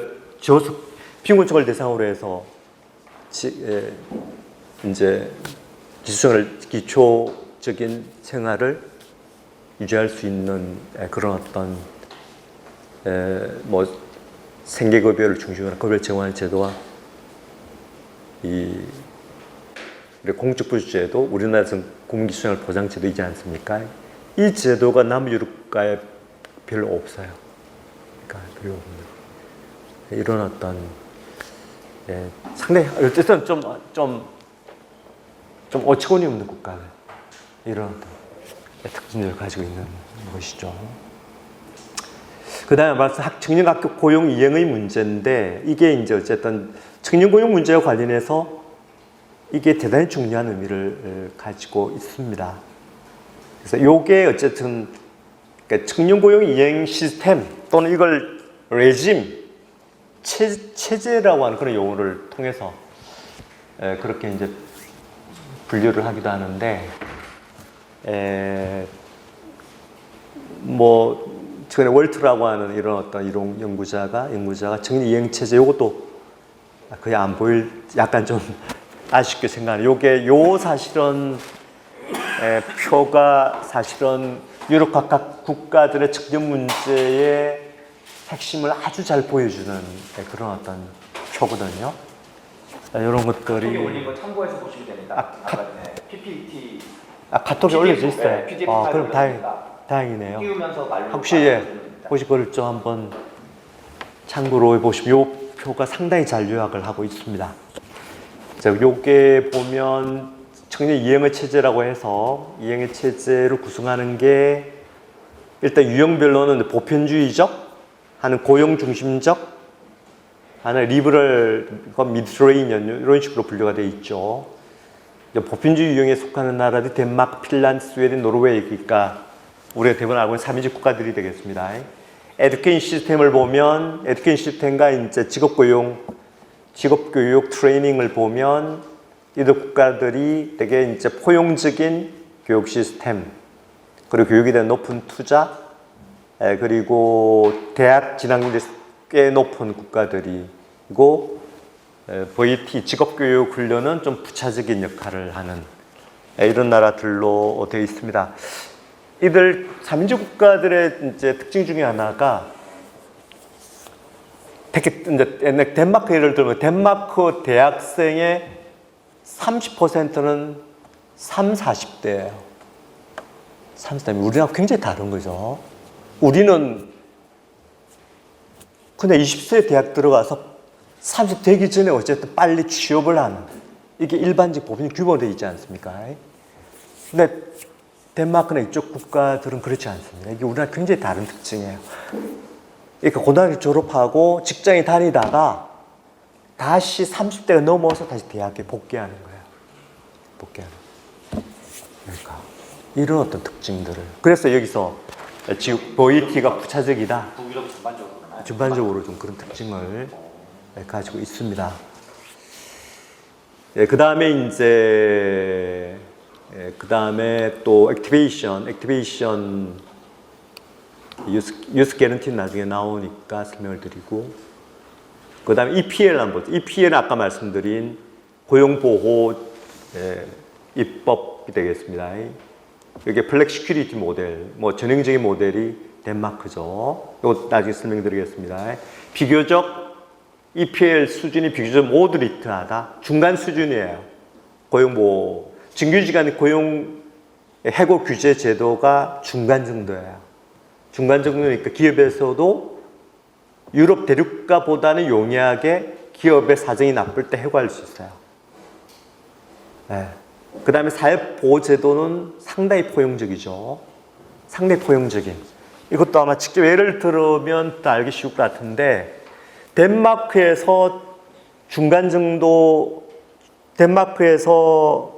빈곤층을 대상으로 해서 이제 기초적인 생활을 유지할 수 있는 그런 어떤 생계급여를 중심으로 급여를 제공하는 제도와 이 공적부조제도, 우리나라에서는 공기수생활 보장제도이지 않습니까? 이 제도가 남유럽가에 별로 없어요. 그러니까 별로 없는 이런 어떤 상당히 어쨌든 좀 어처구니 없는 국가들, 이런 어떤 특징들을 가지고 있는 것이죠. 그다음에 말씀 청년학교 고용 이행의 문제인데 이게 이제 어쨌든 청년 고용 문제와 관련해서 이게 대단히 중요한 의미를 가지고 있습니다. 그래서 이게 어쨌든 그러니까 청년 고용 이행 시스템 또는 이걸 레짐 체제라고 하는 그런 용어를 통해서 그렇게 이제 분류를 하기도 하는데 뭐 최근에 월트라고 하는 이런 어떤 이론 연구자가 청년 이행 체제 요것도 거의 안 보일 약간 좀 아쉽게 생각하는 요게 사실은 표가 사실은 유럽 각각 국가들의 청년 문제의 핵심을 아주 잘 보여주는 그런 어떤 표거든요. 이런 것들이 여기 올린 거 참고해서 보시면 됩니다. PPT 카톡에 올려져 있어요. PDF 그럼 파일로 다행이네요. 띄우면서 말로 혹시 혹시 그걸 좀 한번 참고로 해보시면 이 표가 상당히 잘 요약을 하고 있습니다. 자, 요게 보면 청년 이행의 체제라고 해서 이행의 체제를 구성하는 게 일단 유형별로는 보편주의적, 하는 고용 중심적, 하는 리버럴, 미드레이니언 이런 식으로 분류가 되어 있죠. 보편주의 유형에 속하는 나라들이 덴마크, 핀란드, 스웨덴, 노르웨이, 그러니까 우리가 대부분 알고 있는 3인지 국가들이 되겠습니다. 에듀케이션 시스템을 보면 에듀케이션 시스템과 이제 직업교육 트레이닝을 보면 이들 국가들이 되게 이제 포용적인 교육 시스템 그리고 교육에 대한 높은 투자 그리고 대학 진학률이 꽤 높은 국가들이고 VT 직업교육 훈련은 좀 부차적인 역할을 하는 이런 나라들로 되어 있습니다. 이들 3인조 국가들의 이제 특징 중에 하나가 특히 이제 덴마크 예를 들면 덴마크 대학생의 30%는 40대예요. 30대면 우리랑 굉장히 다른 거죠. 우리는 그냥 20세 대학 들어가서 30 되기 전에 어쨌든 빨리 취업을 하는 이게 일반적 법인 규모되어 있지 않습니까? 근데 덴마크나 이쪽 국가들은 그렇지 않습니다. 이게 우리랑 굉장히 다른 특징이에요. 그러니까 고등학교 졸업하고 직장에 다니다가 다시 30대가 넘어서 다시 대학에 복귀하는 거예요. 복귀하는. 그러니까 이런 어떤 특징들을. 그래서 여기서 지금 VT가 부차적이다. 북유럽 전반적으로 좀 그런 특징을 가지고 있습니다. 그 다음에 이제 그 다음에 또 액티베이션 유스 개런티는 나중에 나오니까 설명을 드리고 그 다음에 EPL 한번 보죠. EPL은 아까 말씀드린 고용보호 입법이 되겠습니다. 이게 플렉시큐리티 모델, 뭐 전형적인 모델이 덴마크죠. 이거 나중에 설명드리겠습니다. 비교적 EPL 수준이 비교적 모더리트하다. 중간 수준이에요. 고용보호. 정규직간 고용 해고 규제 제도가 중간 정도예요. 중간 정도니까 기업에서도 유럽 대륙가보다는 용이하게 기업의 사정이 나쁠 때 해고할 수 있어요. 네. 그 다음에 사회보호제도는 상당히 포용적이죠. 상당히 포용적인. 이것도 아마 직접 예를 들으면 또 알기 쉬울 것 같은데 덴마크에서 중간 정도 덴마크에서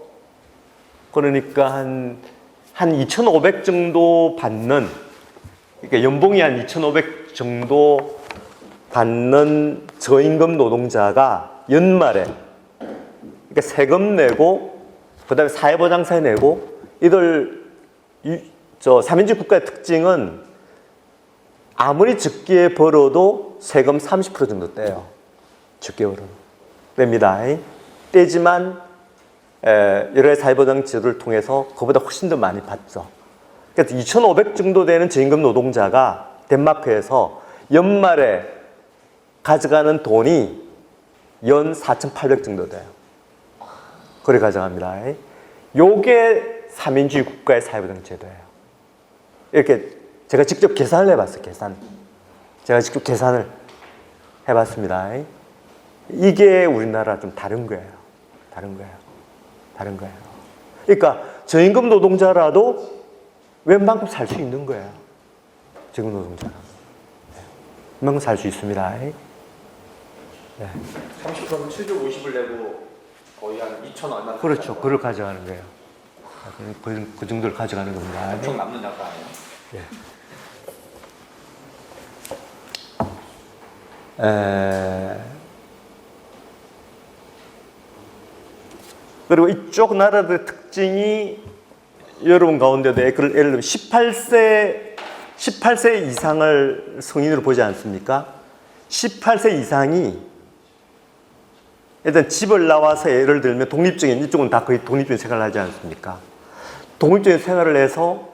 그러니까 한 2,500 정도 받는 그러니까 연봉이 한 2,500 정도 받는 저임금 노동자가 연말에 그러니까 세금 내고 그다음에 사회보장세 내고 이들 3인지 국가의 특징은 아무리 적게 벌어도 세금 30% 정도 떼요. 적게 벌어도 뗍니다. 떼지만 여러 가지 사회보장 제도를 통해서 그보다 훨씬 더 많이 받죠. 그래서 2,500 정도 되는 저임금 노동자가 덴마크에서 연말에 가져가는 돈이 연 4,800 정도 돼요. 그래 가져갑니다. 요게 3인주의 국가의 사회보장 제도예요. 이렇게 제가 직접 계산을 해봤어요. 제가 직접 계산을 해봤습니다. 이게 우리나라 좀 다른 거예요. 다른 거예요. 그러니까 저임금 노동자라도 웬만큼 살 수 있는 거예요. 저임금 노동자라. 분명 살 수 있습니다. 네. 30%면 750을 내고 거의 한 2천 얼마. 그렇죠. 그걸 가져가는 거예요. 그 정도를 가져가는 겁니다. 엄청 남는 약가 아니에요? 예. 그리고 이쪽 나라들의 특징이 여러분 가운데도 예를 들면 18세 이상을 성인으로 보지 않습니까? 18세 이상이 일단 집을 나와서 예를 들면 독립적인, 이쪽은 다 거의 독립적인 생활을 하지 않습니까? 독립적인 생활을 해서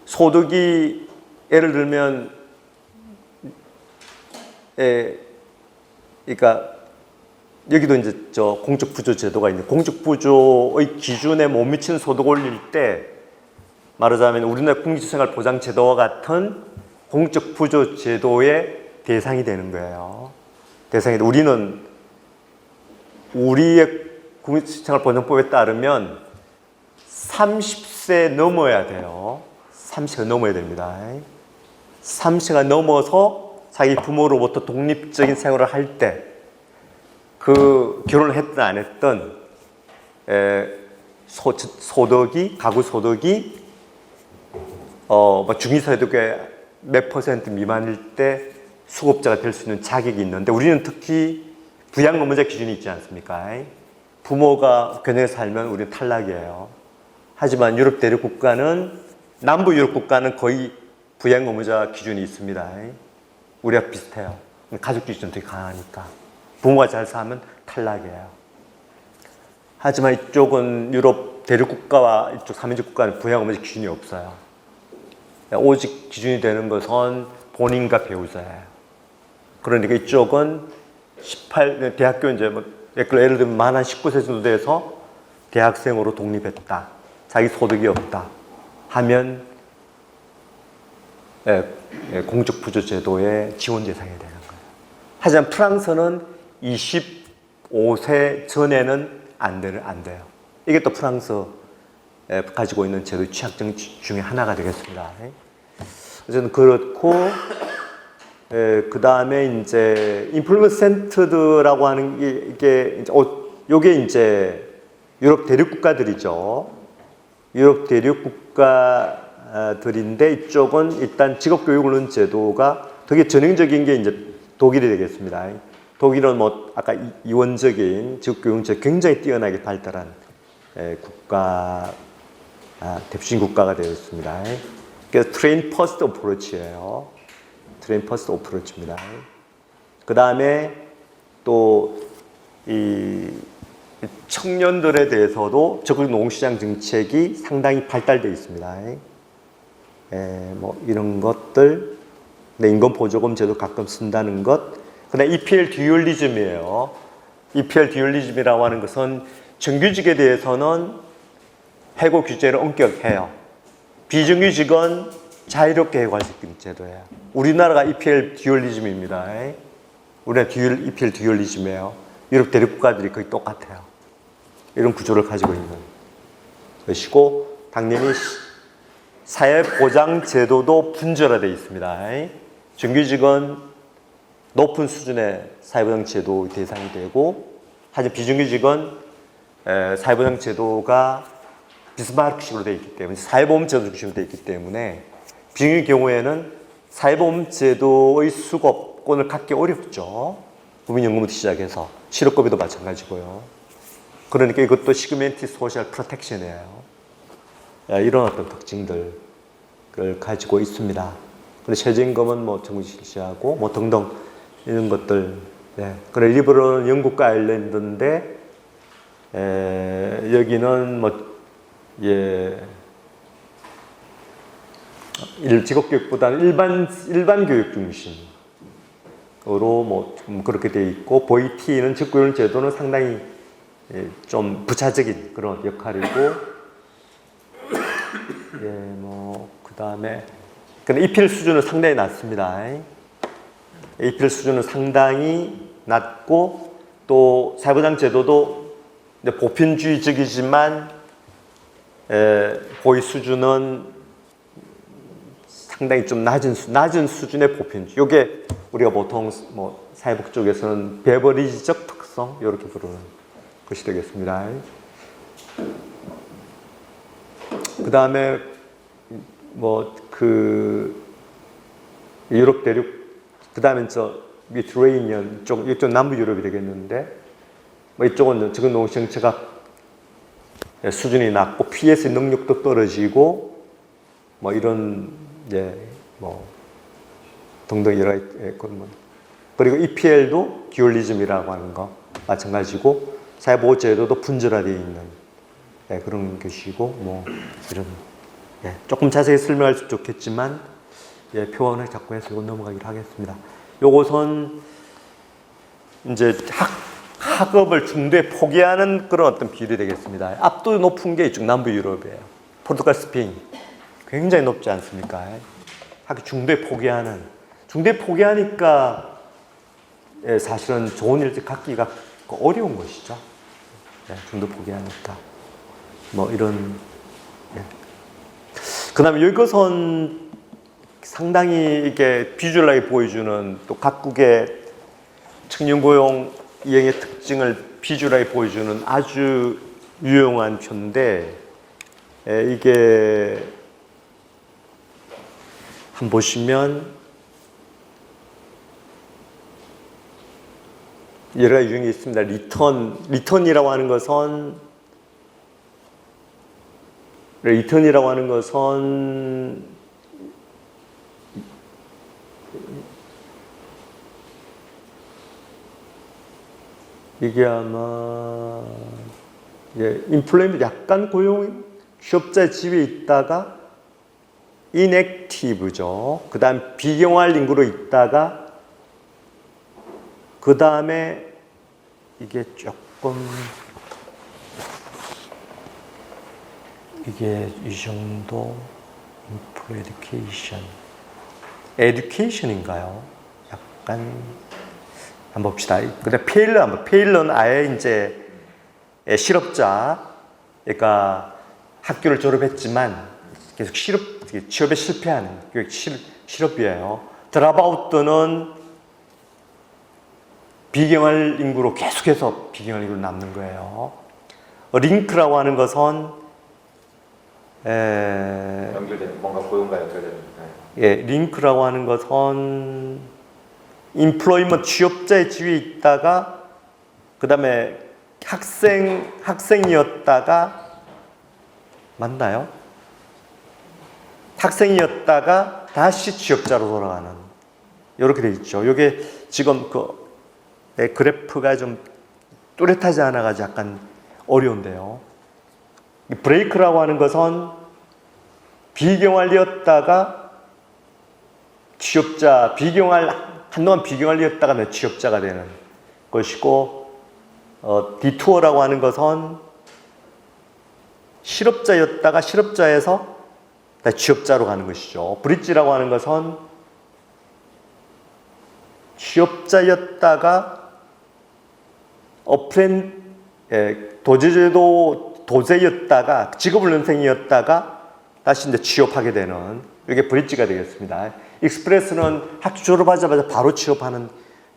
소득이 예를 들면 그러니까 여기도 이제 저 공적부조 제도가 있는데 공적부조의 기준에 못 미치는 소득 올릴 때 말하자면 우리나라 국민생활보장제도와 같은 공적부조 제도의 대상이 되는 거예요. 대상이 우리는 우리의 국민생활보장법에 따르면 30세 넘어야 돼요. 30세가 넘어야 됩니다. 30세가 넘어서 자기 부모로부터 독립적인 생활을 할 때 그 결혼을 했든 안 했든 소득이 가구 소득이 중위소득의 몇 퍼센트 미만일 때 수급자가 될 수 있는 자격이 있는데 우리는 특히 부양 의무자 기준이 있지 않습니까? 부모가 견해에 살면 우리는 탈락이에요. 하지만 유럽 대륙 국가는 남부 유럽 국가는 거의 부양 의무자 기준이 있습니다. 우리가 비슷해요. 가족 기준 되게 강하니까 부모가 잘 살면 탈락이에요. 하지만 이쪽은 유럽 대륙 국가와 이쪽 삼인국 국가는 부양 의무자 기준이 없어요. 오직 기준이 되는 것은 본인과 배우자예요. 그러니까 이쪽은 대학교 이제 예를 들면 만 한 19세 정도 돼서 대학생으로 독립했다. 자기 소득이 없다. 하면 공적부조 제도의 지원 대상이 되는 거예요. 하지만 프랑스는 25세 전에는 안 돼요. 이게 또 프랑스 가지고 있는 제도의 취약점 중에 하나가 되겠습니다. 어쨌든 그렇고, 그 다음에 이제 임플리먼트 센터드라고 하는 이게 요게 이제 유럽 대륙 국가들이죠. 유럽 대륙 국가들인데 이쪽은 일단 직업교육을 넣은 제도가 되게 전형적인 게 이제 독일이 되겠습니다. 독일은 뭐 아까 이원적인 직업교육 제도 굉장히 뛰어나게 발달한 대표적인 국가가 되었습니다. 그래서 트레인 퍼스트 어프로치예요. 트레인 퍼스트 어프로치입니다. 그 다음에 또 이 청년들에 대해서도 적극 노동시장 정책이 상당히 발달되어 있습니다. 뭐 이런 것들, 인건보조금 제도 가끔 쓴다는 것. 그다음에 EPL 듀얼리즘이에요. EPL 듀얼리즘이라고 하는 것은 정규직에 대해서는 해고 규제를 엄격해요. 비정규직은 자유롭게 해고할 수 있는 제도예요. 우리나라가 EPL 듀얼리즘입니다. 우리나라 EPL 듀얼리즘이에요. 유럽 대륙 국가들이 거의 똑같아요. 이런 구조를 가지고 있는 것이고, 당연히 사회보장 제도도 분절화되어 있습니다. 정규직은 높은 수준의 사회보장 제도 대상이 되고, 하지만 비정규직은 사회보장 제도가 비스마르크식으로 되어 있기 때문에, 사회보험 제도 중심으로 되어 있기 때문에 비정규직 경우에는 사회보험 제도의 수급권을 갖기 어렵죠. 국민연금부터 시작해서 실업급여도 마찬가지고요. 그러니까 이것도 시그멘티 소셜 프로텍션이에요. 이런 어떤 특징들을 가지고 있습니다. 근데 최저임금은 뭐 정부 실시하고 뭐 등등 이런 것들. 그래 리버럴은 영국과 아일랜드인데 여기는 뭐 직업교육보다는 일반 교육 중심으로 뭐 그렇게 돼 있고, VT는 직구요원 제도는 상당히 좀 부차적인 그런 역할이고, 뭐 그다음에 근데 EPL 수준은 상당히 낮습니다. EPL 수준은 상당히 낮고, 또 사회보장 제도도 보편주의적이지만 고의 수준은 상당히 좀 낮은 수준의 보편주의. 요게 우리가 보통 뭐 사회복 쪽에서는 베버리지적 특성 이렇게 부르는 것이 되겠습니다. 그 다음에 뭐 그 유럽 대륙, 그 다음에 저 미드레이니언 쪽, 이쪽 남부 유럽이 되겠는데, 뭐 이쪽은 지금 농시 정체가 수준이 낮고 PS 능력도 떨어지고 뭐 이런 이제 뭐 등등 여러 가지 그리고 EPL도 듀얼리즘이라고 하는 거 마찬가지고 사회보호제도도 분절화되어 있는 그런 것이고 뭐 이런 조금 자세히 설명할수록 좋겠지만 표현을 자꾸 해서 넘어가기로 하겠습니다. 요것은 이제 학업을 중도에 포기하는 그런 어떤 비율이 되겠습니다. 압도 높은 게 이쪽 남부 유럽이에요. 포르투갈, 스페인 굉장히 높지 않습니까? 학교 중도에 포기하는, 중도에 포기하니까 사실은 좋은 일찍 갖기가 어려운 것이죠. 중도 포기하니까 뭐 이런. 그다음에 이것은 상당히 이게 비주얼하게 보여주는 또 각국의 청년 고용 이행의 특징을 비주얼하게 보여주는 아주 유용한 표인데, 이게 한번 보시면 여러 가지 유형이 있습니다. 리턴이라고 하는 것은 이게 아마 인플레이먼트 약간 고용 취업자 집에 있다가 인액티브죠. 그 다음 비경활 인구로 있다가 그 다음에 이게 조금 이게 이 정도 인프로 에듀케이션인가요? 약간 한번 봅시다. 근데 페일러는 아예 이제 실업자, 그러니까 학교를 졸업했지만 계속 취업에 실패하는 그게 실업이에요. 드랍아웃은 비경활 인구로 계속해서 비경활 인구로 남는 거예요. 링크라고 하는 것은 연결되는 뭔가 고용과 연결되는. 링크라고 하는 것은 인플로이먼트 취업자의 지위에 있다가 그 다음에 학생이었다가 맞나요? 학생이었다가 다시 취업자로 돌아가는 이렇게 돼 있죠. 이게 지금 그래프가 좀 뚜렷하지 않아가지고 약간 어려운데요. 브레이크라고 하는 것은 비경활이었다가 취업자, 한동안 비경활이었다가 취업자가 되는 것이고, 디투어라고 하는 것은 실업자였다가 실업자에서 취업자로 가는 것이죠. 브릿지라고 하는 것은 취업자였다가 도제였다가 직업훈련생이었다가 다시 이제 취업하게 되는 이게 브릿지가 되겠습니다. 익스프레스는 학교 졸업하자마자 바로 취업하는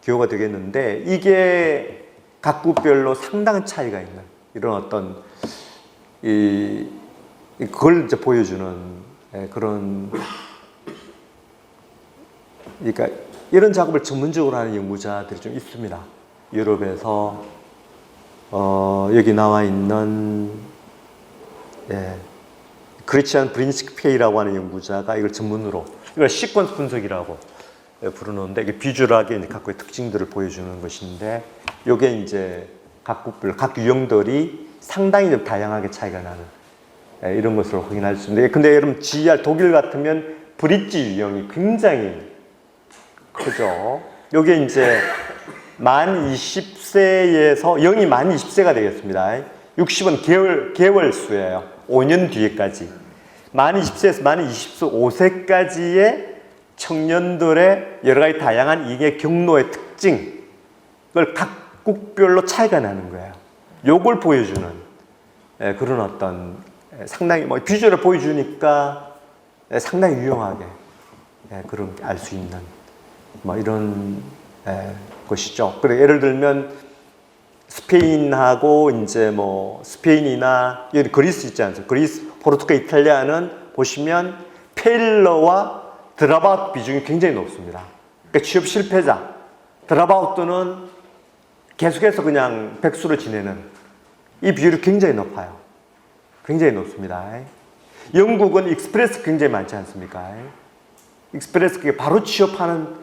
경우가 되겠는데, 이게 각국별로 상당한 차이가 있는 이런 어떤 그걸 이제 보여주는 그런, 그러니까 이런 작업을 전문적으로 하는 연구자들이 좀 있습니다. 유럽에서 여기 나와 있는 크리스찬 브린스크페이라고 하는 연구자가 이걸 전문으로, 이걸 시퀀스 분석이라고 부르는데, 이게 비주얼하게 이제 각국의 특징들을 보여주는 것인데, 이게 이제 각 유형들이 상당히 좀 다양하게 차이가 나는 이런 것으로 확인할 수 있는데, 근데 여러분 독일 같으면 브릿지 유형이 굉장히 크죠. 이게 이제 만 20세에서 0이 만 20세가 되겠습니다. 60은 개월 수예요. 5년 뒤에까지. 만 20세에서 만 25세까지의 청년들의 여러 가지 다양한 이게 경로의 특징, 그걸 각국별로 차이가 나는 거예요. 요걸 보여주는 그런 어떤 상당히 비주얼을 보여주니까 상당히 유용하게 그런 알 수 있는 뭐 이런 것이죠. 그래 예를 들면 스페인하고 이제 뭐 스페인이나 여기 그리스 있지 않습니까? 그리스, 포르투갈, 이탈리아는 보시면 페일러와 드랍아웃 비중이 굉장히 높습니다. 그러니까 취업 실패자, 드랍아웃들은 계속해서 그냥 백수로 지내는 이 비율이 굉장히 높아요. 굉장히 높습니다. 영국은 익스프레스 굉장히 많지 않습니까? 익스프레스 그게 바로 취업하는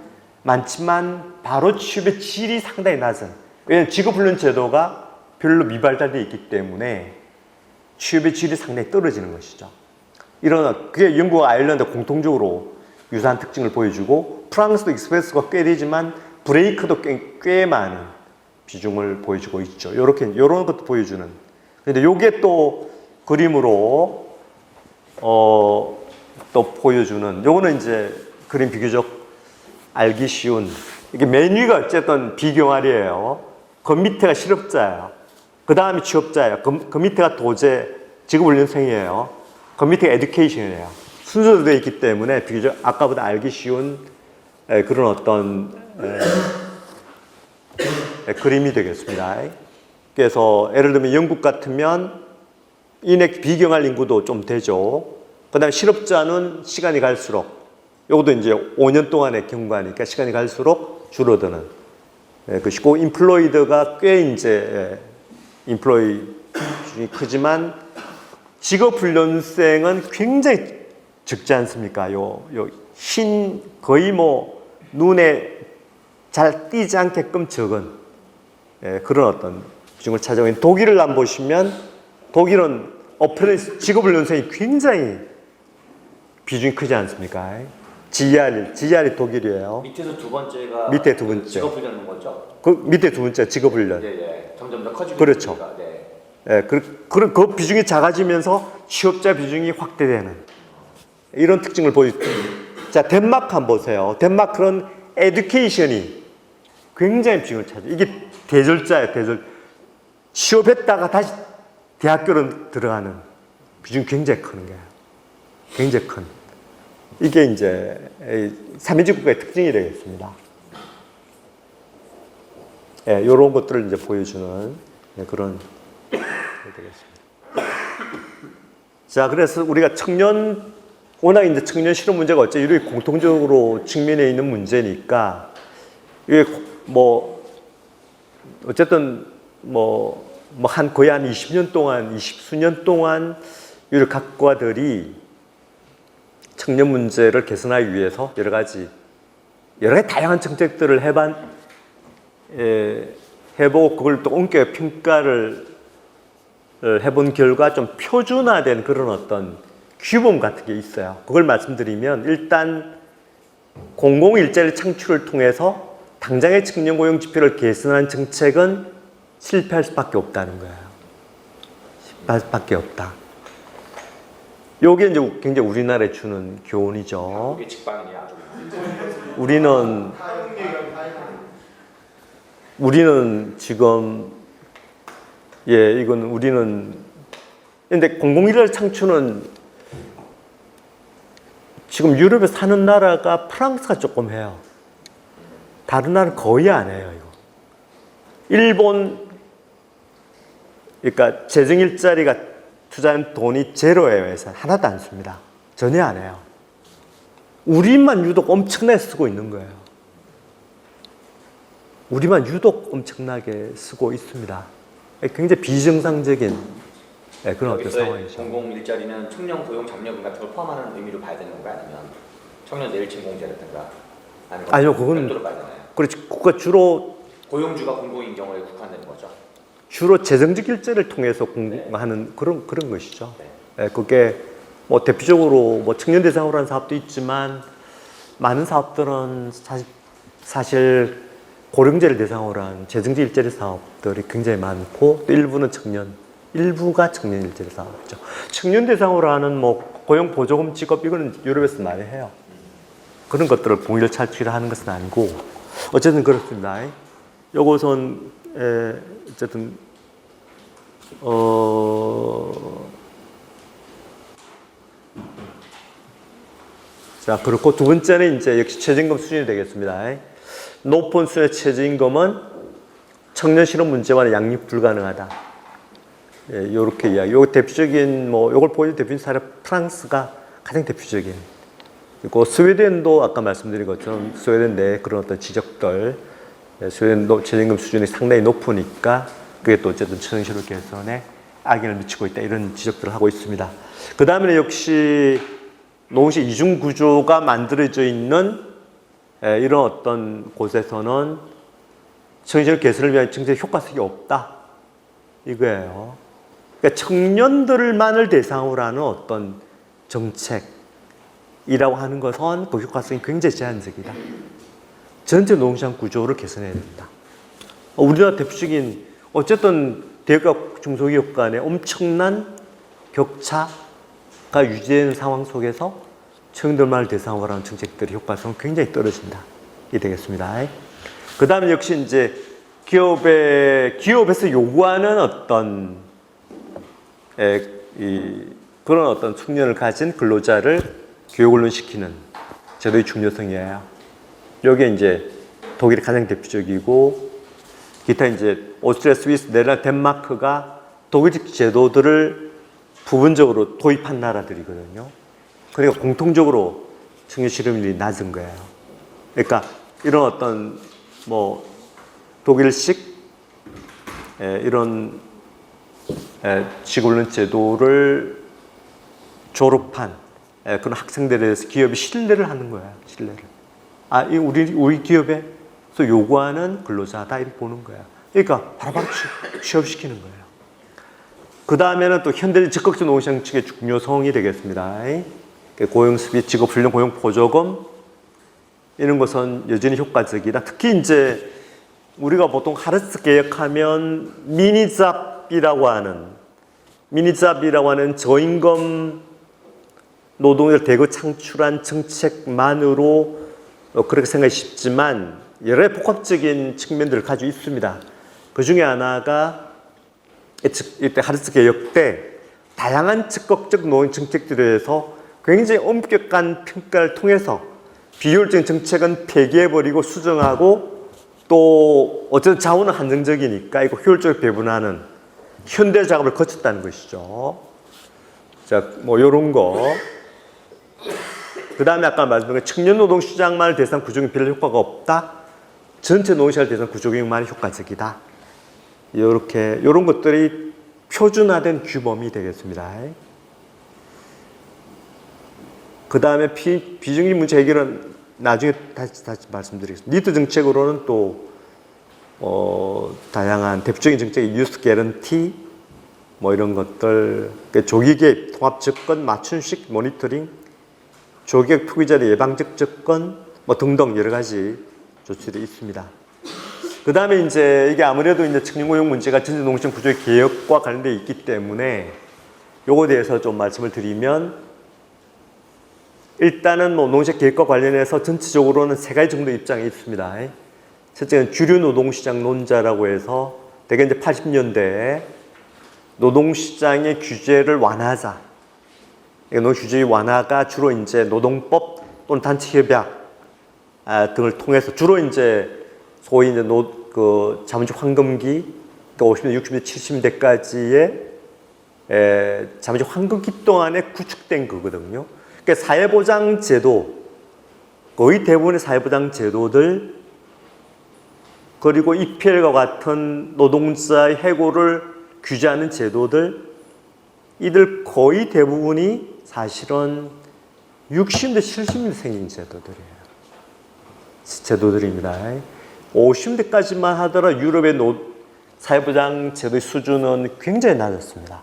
많지만 바로 취업의 질이 상당히 낮은. 왜냐하면 직업훈련 제도가 별로 미발달되어 있기 때문에 취업의 질이 상당히 떨어지는 것이죠. 그게 영국과 아일랜드 공통적으로 유사한 특징을 보여주고 프랑스도 익스프레스가 꽤 되지만 브레이크도 꽤 많은 비중을 보여주고 있죠. 이런 것도 보여주는. 근데 요게 또 그림으로 또 보여주는 요거는 이제 그림 비교적 알기 쉬운 이게 맨 위가 어쨌든 비경활이에요. 그 밑에가 실업자예요. 그 다음이 취업자예요. 그 밑에가 도제 직업훈련생이에요. 그 밑에가 에듀케이션이에요. 순서로 되어 있기 때문에 비교적 아까보다 알기 쉬운 그런 어떤 그림이 되겠습니다. 그래서 예를 들면 영국 같으면 인액 비경할 인구도 좀 되죠. 그 다음에 실업자는 시간이 갈수록 이것도 이제 5년 동안의 경과니까 시간이 갈수록 줄어드는 것이고 인플로이드가 꽤 이제 인플로이 비중이 크지만 직업훈련생은 굉장히 적지 않습니까? 흰 거의 뭐 눈에 잘 띄지 않게끔 적은 그런 어떤 비중을 차지하고 있는 독일을 한번 보시면 독일은 직업훈련생이 굉장히 비중이 크지 않습니까? GR이 독일이에요. 밑에서 두 번째가 밑에 두 번째. 직업훈련인 거죠? 그 밑에 두 번째 직업훈련. 예. 점점 더 커지고 그렇죠. 있으니까, 네. 그 비중이 작아지면서 취업자 비중이 확대되는 이런 특징을 보여줍니다. 자, 덴마크 한번 보세요. 덴마크는 에듀케이션이 굉장히 비중을 차지. 이게 대졸자예요. 취업했다가 다시 대학교로 들어가는 비중이 굉장히 큰 거예요. 굉장히 큰. 이게 이제 3인制 국가의 특징이 되겠습니다. 이런 것들을 이제 보여주는 그런 되겠습니다. 자, 그래서 우리가 워낙 이제 청년 실업 문제가 이렇게 공통적으로 측면에 있는 문제니까 이게 뭐 어쨌든 거의 한 20년 동안, 20수년 동안 이 각과들이 청년 문제를 개선하기 위해서 여러 가지 다양한 정책들을 해보고 그걸 또 온게 평가를 해본 결과 좀 표준화된 그런 어떤 규범 같은 게 있어요. 그걸 말씀드리면 일단 공공일자리 창출을 통해서 당장의 청년 고용 지표를 개선한 정책은 실패할 수밖에 없다는 거예요. 실패할 수밖에 없다. 요게 이제 굉장히 우리나라에 주는 교훈이죠. 이게 직방이냐 아주. 우리는 지금 근데 공공일자리 창출은 지금 유럽에 사는 나라가 프랑스가 조금 해요. 다른 나라는 거의 안 해요, 이거. 일본, 그러니까 재정일자리가 투자한 돈이 제로예요. 하나도 안 씁니다. 전혀 안 해요. 우리만 유독 엄청나게 쓰고 있는 거예요. 우리만 유독 엄청나게 쓰고 있습니다. 굉장히 비정상적인 그런 어떤 상황이죠. 공공 일자리는 청년 고용 장려금 같은 걸 포함하는 의미로 봐야 되는 건가요? 아니면 청년 내일침 공제라든가 아니요, 그건 별도로 봐야 되나요? 그렇지. 국가 주로 고용주가 공공인 경우에 국한되는 거죠. 주로 재정적 일자리를 통해서 공급하는 그런 것이죠. 그게 뭐 대표적으로 뭐 청년 대상으로 하는 사업도 있지만 많은 사업들은 사실 고령자를 대상으로 한 재정적 일자리 사업들이 굉장히 많고 또 일부가 청년 일자리 사업이죠. 청년 대상으로 하는 뭐 고용 보조금 직업 이거는 유럽에서 많이 해요. 그런 것들을 공일 차출하는 것은 아니고 어쨌든 그렇습니다. 요것은 어쨌든 자, 그렇고 두 번째는 이제 역시 최저임금 수준이 되겠습니다. 높은 수준의 최저임금은 청년 실업 문제와는 양립 불가능하다. 예, 요렇게 이야기. 요 대표적인 요걸 보여준 대표적인 사례 프랑스가 가장 대표적인. 그리고 스웨덴도 아까 말씀드린 것처럼 스웨덴 내 그런 어떤 지적들, 스웨덴도 최저임금 수준이 상당히 높으니까 그게 또 어쨌든 청년 실업 개선에 악영향을 미치고 있다 이런 지적들을 하고 있습니다. 그 다음에 역시 노동시 이중 구조가 만들어져 있는 이런 어떤 곳에서는 청년 개선을 위한 정책 효과성이 없다 이거예요. 그러니까 청년들만을 대상으로 하는 어떤 정책이라고 하는 것은 그 효과성이 굉장히 제한적이다. 전체 노동시장 구조를 개선해야 된다. 우리나라 대표적인 어쨌든 대기업 중소기업 간의 엄청난 격차가 유지되는 상황 속에서 청년들만을 대상으로 하는 정책들의 효과성은 굉장히 떨어진다. 이 되겠습니다. 그 다음에 역시 이제 기업에서 요구하는 어떤 그런 어떤 숙련을 가진 근로자를 교육훈련시키는 제도의 중요성이에요. 여기에 이제 독일이 가장 대표적이고 기타 이제 오스트리아, 스위스, 네덜란드, 덴마크가 독일식 제도들을 부분적으로 도입한 나라들이거든요. 그러니까 공통적으로 청년 실업률이 낮은 거예요. 그러니까 이런 어떤 독일식 이런 직업훈련 제도를 졸업한 그런 학생들에 대해서 기업이 신뢰를 하는 거예요. 신뢰를. 우리 기업에서 요구하는 근로자다 이렇게 보는 거예요. 그러니까 바로바로 취업시키는 거예요. 그 다음에는 또 현대적 적극적 노동시장 측의 중요성이 되겠습니다. 고용수비, 직업훈련, 고용보조금 이런 것은 여전히 효과적이다. 특히 이제 우리가 보통 하르츠 개혁하면 미니잡이라고 하는 저임금 노동을 대거 창출한 정책만으로 그렇게 생각이 쉽지만 여러 복합적인 측면들을 가지고 있습니다. 그 중에 하나가 이때 하르츠 개혁 때 다양한 적극적 노동 정책들에 대해서 굉장히 엄격한 평가를 통해서 비효율적인 정책은 폐기해버리고 수정하고 또 어쨌든 자원은 한정적이니까 이거 효율적으로 배분하는 현대 작업을 거쳤다는 것이죠. 자, 요런 거. 그 다음에 아까 말씀드린 청년 노동 시장만을 대상 구조경영 별 효과가 없다. 전체 노동시장을 대상 구조경영만이 효과적이다. 요런 것들이 표준화된 규범이 되겠습니다. 그 다음에 비정규직 문제 해결은 나중에 다시 말씀드리겠습니다. 리드 정책으로는 또 다양한 대표적인 정책이 뉴스 개런티 이런 것들, 조기 개입, 통합 접근, 맞춤식 모니터링, 조기적 투기자의 예방적 접근 등등 여러 가지 조치들이 있습니다. 그 다음에 이제 이게 아무래도 이제 청년 고용 문제가 전체 노동시장 구조의 개혁과 관련되어 있기 때문에 요거에 대해서 좀 말씀을 드리면 일단은 노동시장 개혁과 관련해서 전체적으로는 세 가지 정도 입장이 있습니다. 첫째는 주류 노동시장 논자라고 해서 대개 이제 80년대에 노동시장의 규제를 완화하자. 노동 규제의 완화가 주로 이제 노동법 또는 단체협약 등을 통해서 주로 이제 소위 이제 자본주의 황금기, 그러니까 50년, 60년, 70년대까지의 자본주의 황금기 동안에 구축된 거거든요. 그러니까 사회보장 제도, 거의 대부분의 사회보장 제도들, 그리고 EPL과 같은 노동자의 해고를 규제하는 제도들, 이들 거의 대부분이 사실은 60년대, 70년대 생긴 제도들입니다. 50년대까지만 하더라도 유럽의 사회보장 제도의 수준은 굉장히 낮았습니다.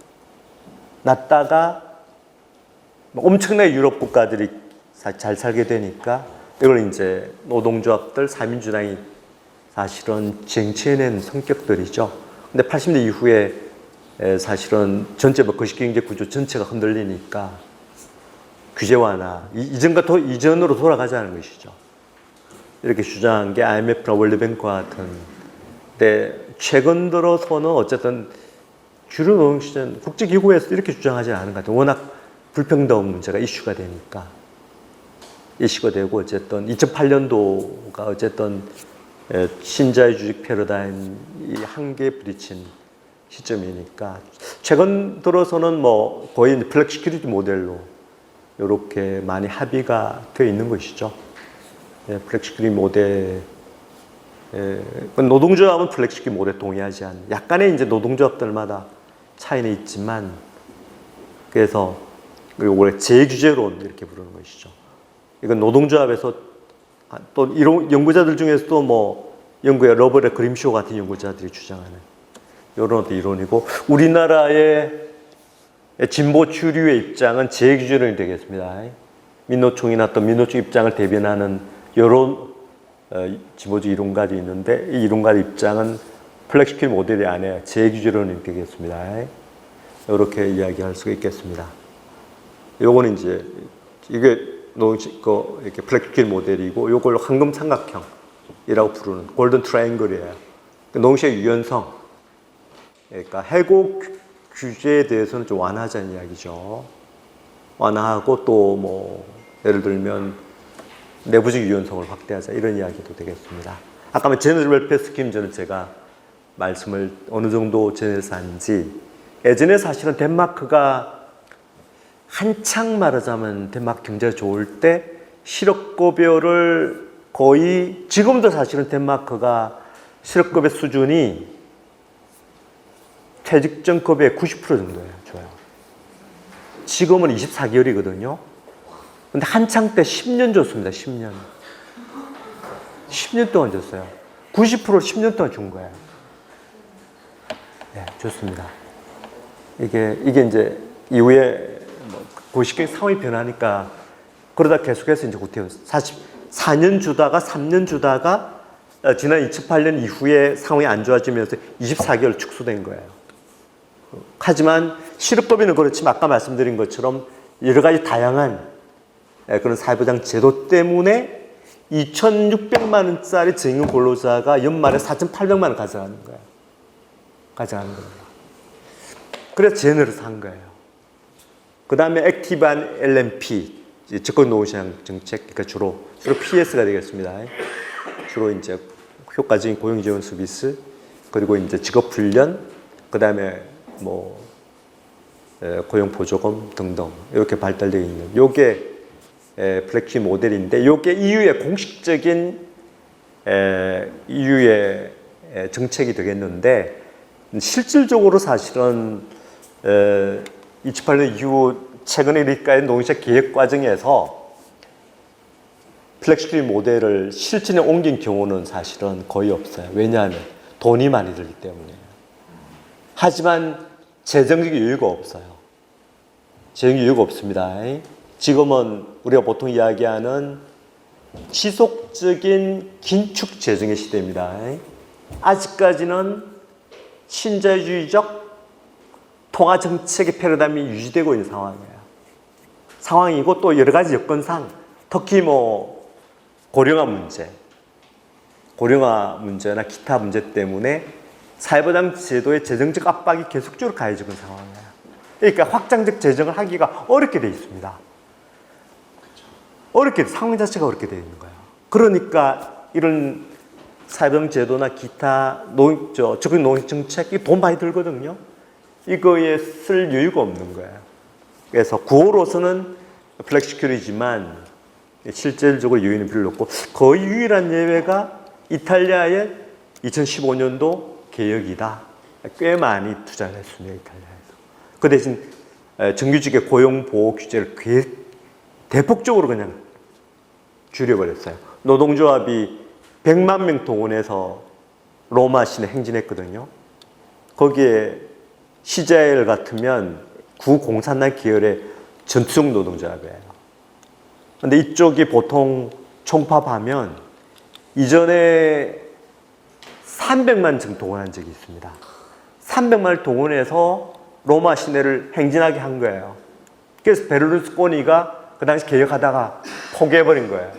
낮다가 엄청나게 유럽 국가들이 잘 살게 되니까 이걸 이제 노동조합들, 사민주당이 사실은 쟁취해낸 성격들이죠. 근데 80년대 이후에 사실은 전체 거시경제 구조 전체가 흔들리니까 규제 완화, 이전으로 돌아가자는 것이죠. 이렇게 주장한 게 IMF나 월드뱅크와 같은. 근데 최근 들어서는 어쨌든 주류 노동시장 국제기구에서 이렇게 주장하지 않은 것 같아요. 워낙 불평등 문제가 이슈가 되니까. 이슈가 되고 어쨌든 2008년도가 어쨌든 신자유주의 패러다임이 한계에 부딪힌 시점이니까 최근 들어서는 뭐 거의 플렉시큐리티 모델로 이렇게 많이 합의가 되어 있는 것이죠. 플렉시큐리티 모델, 노동조합은 플렉시큐리티 모델 동의하지 않는 약간의 이제 노동조합들마다 차이는 있지만 그래서 그리고 원래 재규제론 이렇게 부르는 것이죠. 이건 노동조합에서 또 이런 연구자들 중에서도 뭐 영국의 러버레 그림쇼 같은 연구자들이 주장하는 이런 어떤 이론이고 우리나라의 진보 주류의 입장은 재규제론이 되겠습니다. 민노총이나 또 민노총 입장을 대변하는 이런 진보주의 이론가도 있는데 이 이론가의 입장은 플렉시큐리티 모델이 아니라 재규제론이 되겠습니다. 이렇게 이야기할 수가 있겠습니다. 요거는 이제 이게 이렇게 플렉시큐리티 모델이고 요걸 황금 삼각형이라고 부르는 골든 트라이앵글이에요. 농식의 유연성, 그러니까 해고 규제에 대해서는 좀 완화하자는 이야기죠. 완화하고 또 뭐 예를 들면 내부적 유연성을 확대하자 이런 이야기도 되겠습니다. 아까 제너럴 웰페어 스킴 전에 제가 말씀을 어느 정도 전해서 하는지 예전에 사실은 덴마크가 한창 말하자면 덴마크 경제가 좋을 때 실업급여를 거의 지금도 사실은 덴마크가 실업급여 수준이 퇴직 전 급여의 90% 정도예요. 좋아요. 지금은 24개월이거든요. 근데 한창 때 10년 줬습니다. 10년. 10년 동안 줬어요. 90%를 10년 동안 준 거예요. 네, 좋습니다. 이게 이제 이후에 고시경 상황이 변하니까 그러다 계속해서 이제 구태여 44년 주다가 3년 주다가 지난 2008년 이후에 상황이 안 좋아지면서 24개월 축소된 거예요. 하지만 실업법에는 그렇지만 아까 말씀드린 것처럼 여러 가지 다양한 그런 사회보장 제도 때문에 2,600만 원짜리 징용 근로자가 연말에 4,800만 원 가져가는 거예요. 가져가는 겁니다. 그래서 제너럴에서 한 거예요. 그 다음에 액티브한 LMP, 적극노동시장 정책, 그러니까 주로 PS가 되겠습니다. 주로 이제 효과적인 고용지원 서비스, 그리고 이제 직업훈련, 그 다음에 뭐 고용보조금 등등 이렇게 발달되어 있는 요게 플렉시 모델인데 요게 EU의 공식적인 EU의 정책이 되겠는데 실질적으로 사실은 2008년 이후 최근에 이르기까지 노동시장 계획 과정에서 플렉시큐리티 모델을 실천에 옮긴 경우는 사실은 거의 없어요. 왜냐하면 돈이 많이 들기 때문에. 하지만 재정적 여유가 없어요. 재정적 여유가 없습니다. 지금은 우리가 보통 이야기하는 지속적인 긴축 재정의 시대입니다. 아직까지는 신자유주의적 통화 정책의 패러다임이 유지되고 있는 상황이고 또 여러 가지 여건상 특히 뭐 고령화 문제나 기타 문제 때문에 사회보장 제도의 재정적 압박이 계속적으로 가해지고 있는 상황이에요. 그러니까 확장적 재정을 하기가 어렵게 되어 있습니다. 상황 자체가 어렵게 되어 있는 거예요. 그러니까 이런 사회보장 제도나 기타 적극 노동 정책이 돈 많이 들거든요. 이거에 쓸 여유가 없는 거예요. 그래서 구호로서는 플렉시큐리티지만 실질적으로 여유는 별로 없고 거의 유일한 예외가 이탈리아의 2015년도 개혁이다. 꽤 많이 투자를 했습니다. 이탈리아에서. 그 대신 정규직의 고용보호 규제를 대폭적으로 그냥 줄여버렸어요. 노동조합이 100만 명 동원해서 로마 시내 행진했거든요. 거기에 CJL 같으면 구공산당 계열의 전투적 노동조합이에요. 근데 이쪽이 보통 총파하면 이전에 300만 정 동원한 적이 있습니다. 300만을 동원해서 로마 시내를 행진하게 한 거예요. 그래서 베를루스코니가 그 당시 개혁하다가 포기해버린 거예요.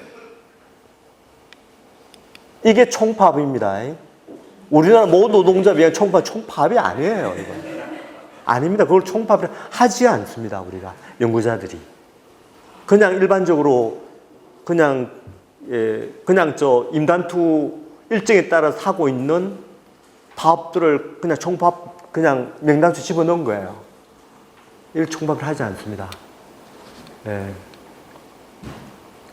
이게 총파업입니다. 우리나라 모든 노동조합이 총파업이 아니에요. 이거. 아닙니다. 그걸 총파업을 하지 않습니다. 우리가 연구자들이. 그냥 일반적으로 그냥 그냥 저 임단투 일정에 따라서 하고 있는 파업들을 그냥 총파업 그냥 명단수 집어넣은 거예요. 이걸 총파업을 하지 않습니다. 예.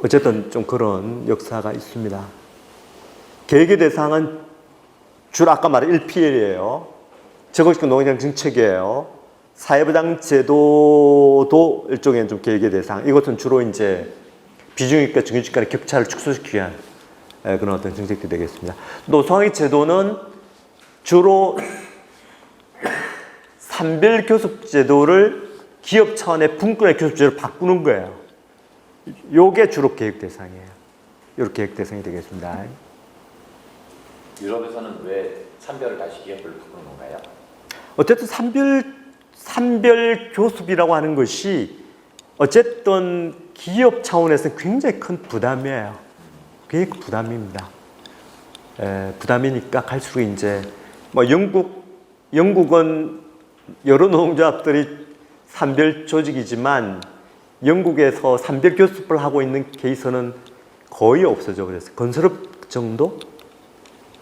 어쨌든 좀 그런 역사가 있습니다. 계획의 대상은 주로 아까 말한 1PL이에요. 적응시켜 농장 정책이에요. 사회보장 제도도 일종의 좀 계획의 대상. 이것은 주로 이제 비중유직과 중유직 간의 격차를 축소시키기 위한 그런 어떤 정책들이 되겠습니다. 노동학위 제도는 주로 산별 교섭 제도를 기업 차원의 분권의 교섭 제도로 바꾸는 거예요. 요게 주로 계획 대상이에요. 요렇게 계획 대상이 되겠습니다. 유럽에서는 왜 산별을 다시 기업별로 바꾸는 건가요? 어쨌든 산별 교섭이라고 하는 것이 어쨌든 기업 차원에서 굉장히 큰 부담이에요. 굉장히 큰 부담입니다. 부담이니까 갈수록 이제 뭐 영국은 여러 노동조합들이 산별 조직이지만 영국에서 산별 교섭을 하고 있는 케이스는 거의 없어져 버렸어요. 건설업 정도?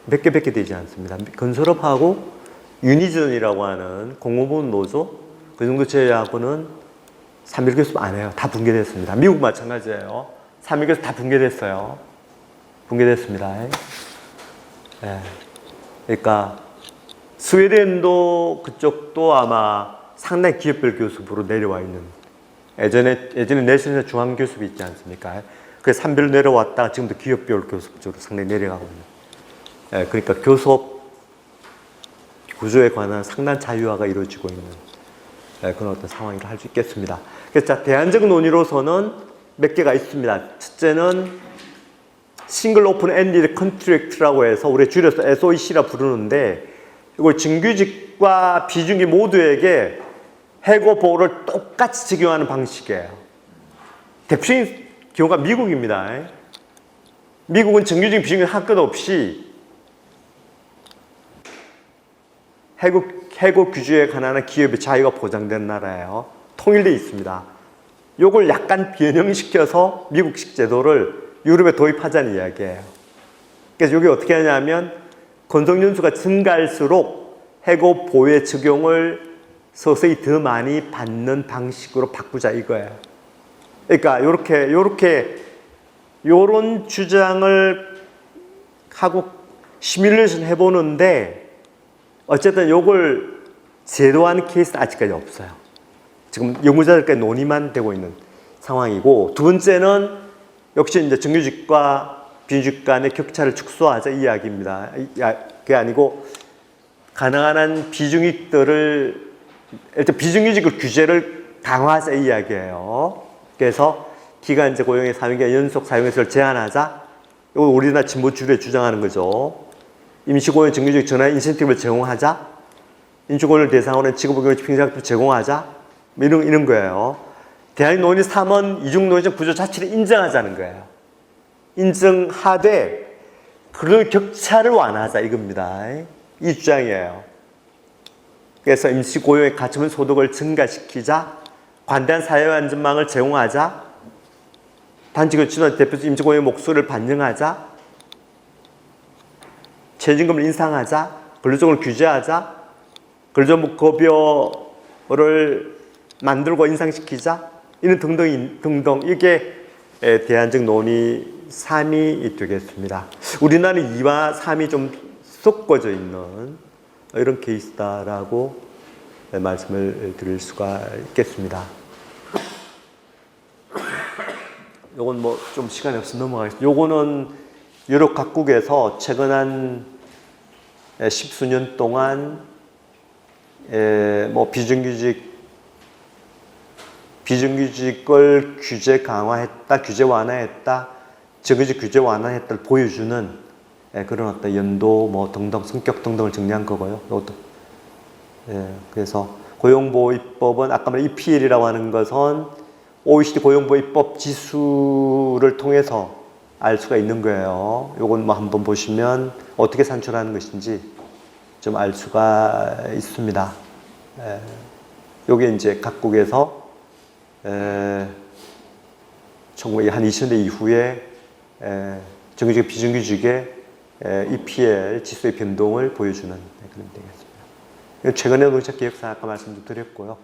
몇 개 되지 않습니다. 건설업하고 유니즌이라고 하는 공무원 노조 그 정도 제외하고는 산별 교섭 안 해요. 다 붕괴됐습니다. 미국 마찬가지예요. 산별 교섭 다 붕괴됐어요. 붕괴됐습니다. 예. 그러니까 스웨덴도 그쪽도 아마 상당히 기업별 교섭으로 내려와 있는 예전에 내셔널 중앙 교섭이 있지 않습니까? 그 산별로 내려왔다가 지금도 기업별 교섭 쪽으로 상당히 내려가고 있는. 예, 그러니까 교섭 구조에 관한 상당한 자유화가 이루어지고 있는 그런 어떤 상황이라 할 수 있겠습니다. 그래서 자, 대안적 논의로서는 몇 개가 있습니다. 첫째는 싱글 오픈 엔디드 컨트랙트라고 해서 우리 줄여서 SOEC라 부르는데 이걸 정규직과 비정규직 모두에게 해고 보호를 똑같이 적용하는 방식이에요. 대표적인 경우가 미국입니다. 미국은 정규직 비정규직 할 것 없이 해고 규제에 관한 기업의 자유가 보장된 나라예요. 통일되어 있습니다. 요걸 약간 변형시켜서 미국식 제도를 유럽에 도입하자는 이야기예요. 그래서 이게 어떻게 하냐면 건설연수가 증가할수록 해고 보호의 적용을 서서히 더 많이 받는 방식으로 바꾸자 이거예요. 그러니까 요런 주장을 하고 시뮬레이션 해보는데 어쨌든 요걸 제도화하는 케이스는 아직까지 없어요. 지금 연구자들까지 논의만 되고 있는 상황이고, 두 번째는 역시 이제 정규직과 비정규직 간의 격차를 축소하자 이 이야기입니다. 그게 아니고 가능한 한 비정규직들을 일단 비정규직을 규제를 강화하자 이 이야기예요. 그래서 기간제 고용의 3일간 연속 사용해서를 제한하자. 이거 우리나라 진보주류에 주장하는 거죠. 임시고용 정규직 전환 인센티브를 제공하자. 임시고용을 대상으로 한 직업경험 평생학습을 제공하자. 뭐 이런 거예요. 대한민국 논의 3은 이중노동적 구조 자체를 인정하자는 거예요. 인정하되 그런 격차를 완화하자 이겁니다. 이 주장이에요. 그래서 임시고용의 가치 없는 소득을 증가시키자. 관대한 사회안전망을 제공하자. 단체교치는 대표적 임시고용의 목소리를 반영하자. 최저임금을 인상하자. 근로조건을 규제하자. 근로조건급여를 만들고 인상시키자. 이런 등등 이게 대안적 논의 3이 되겠습니다. 우리나라는 2와 3이 좀 섞어져 있는 이런 케이스다라고 말씀을 드릴 수가 있겠습니다. 요건 뭐 좀 시간이 없어 넘어가겠습니다. 요거는 유럽 각국에서 최근 한 10수년 동안 뭐 비정규직을 규제 강화했다, 규제 완화했다, 정규직 규제 완화했다를 보여주는 그런 어떤 연도 뭐 등등 성격 등등을 정리한 거고요. 그래서 고용보호입법은 아까 말한 EPL이라고 하는 것은 OECD 고용보호입법 지수를 통해서 알 수가 있는 거예요. 요건 뭐 한번 보시면 어떻게 산출하는 것인지 좀 알 수가 있습니다. 요게 이제 각국에서 한 2000년 이후에 정규직 비정규직의 EPL 지수의 변동을 보여주는 그런 되겠습니다. 최근에 농식기획사 아까 말씀도 드렸고요.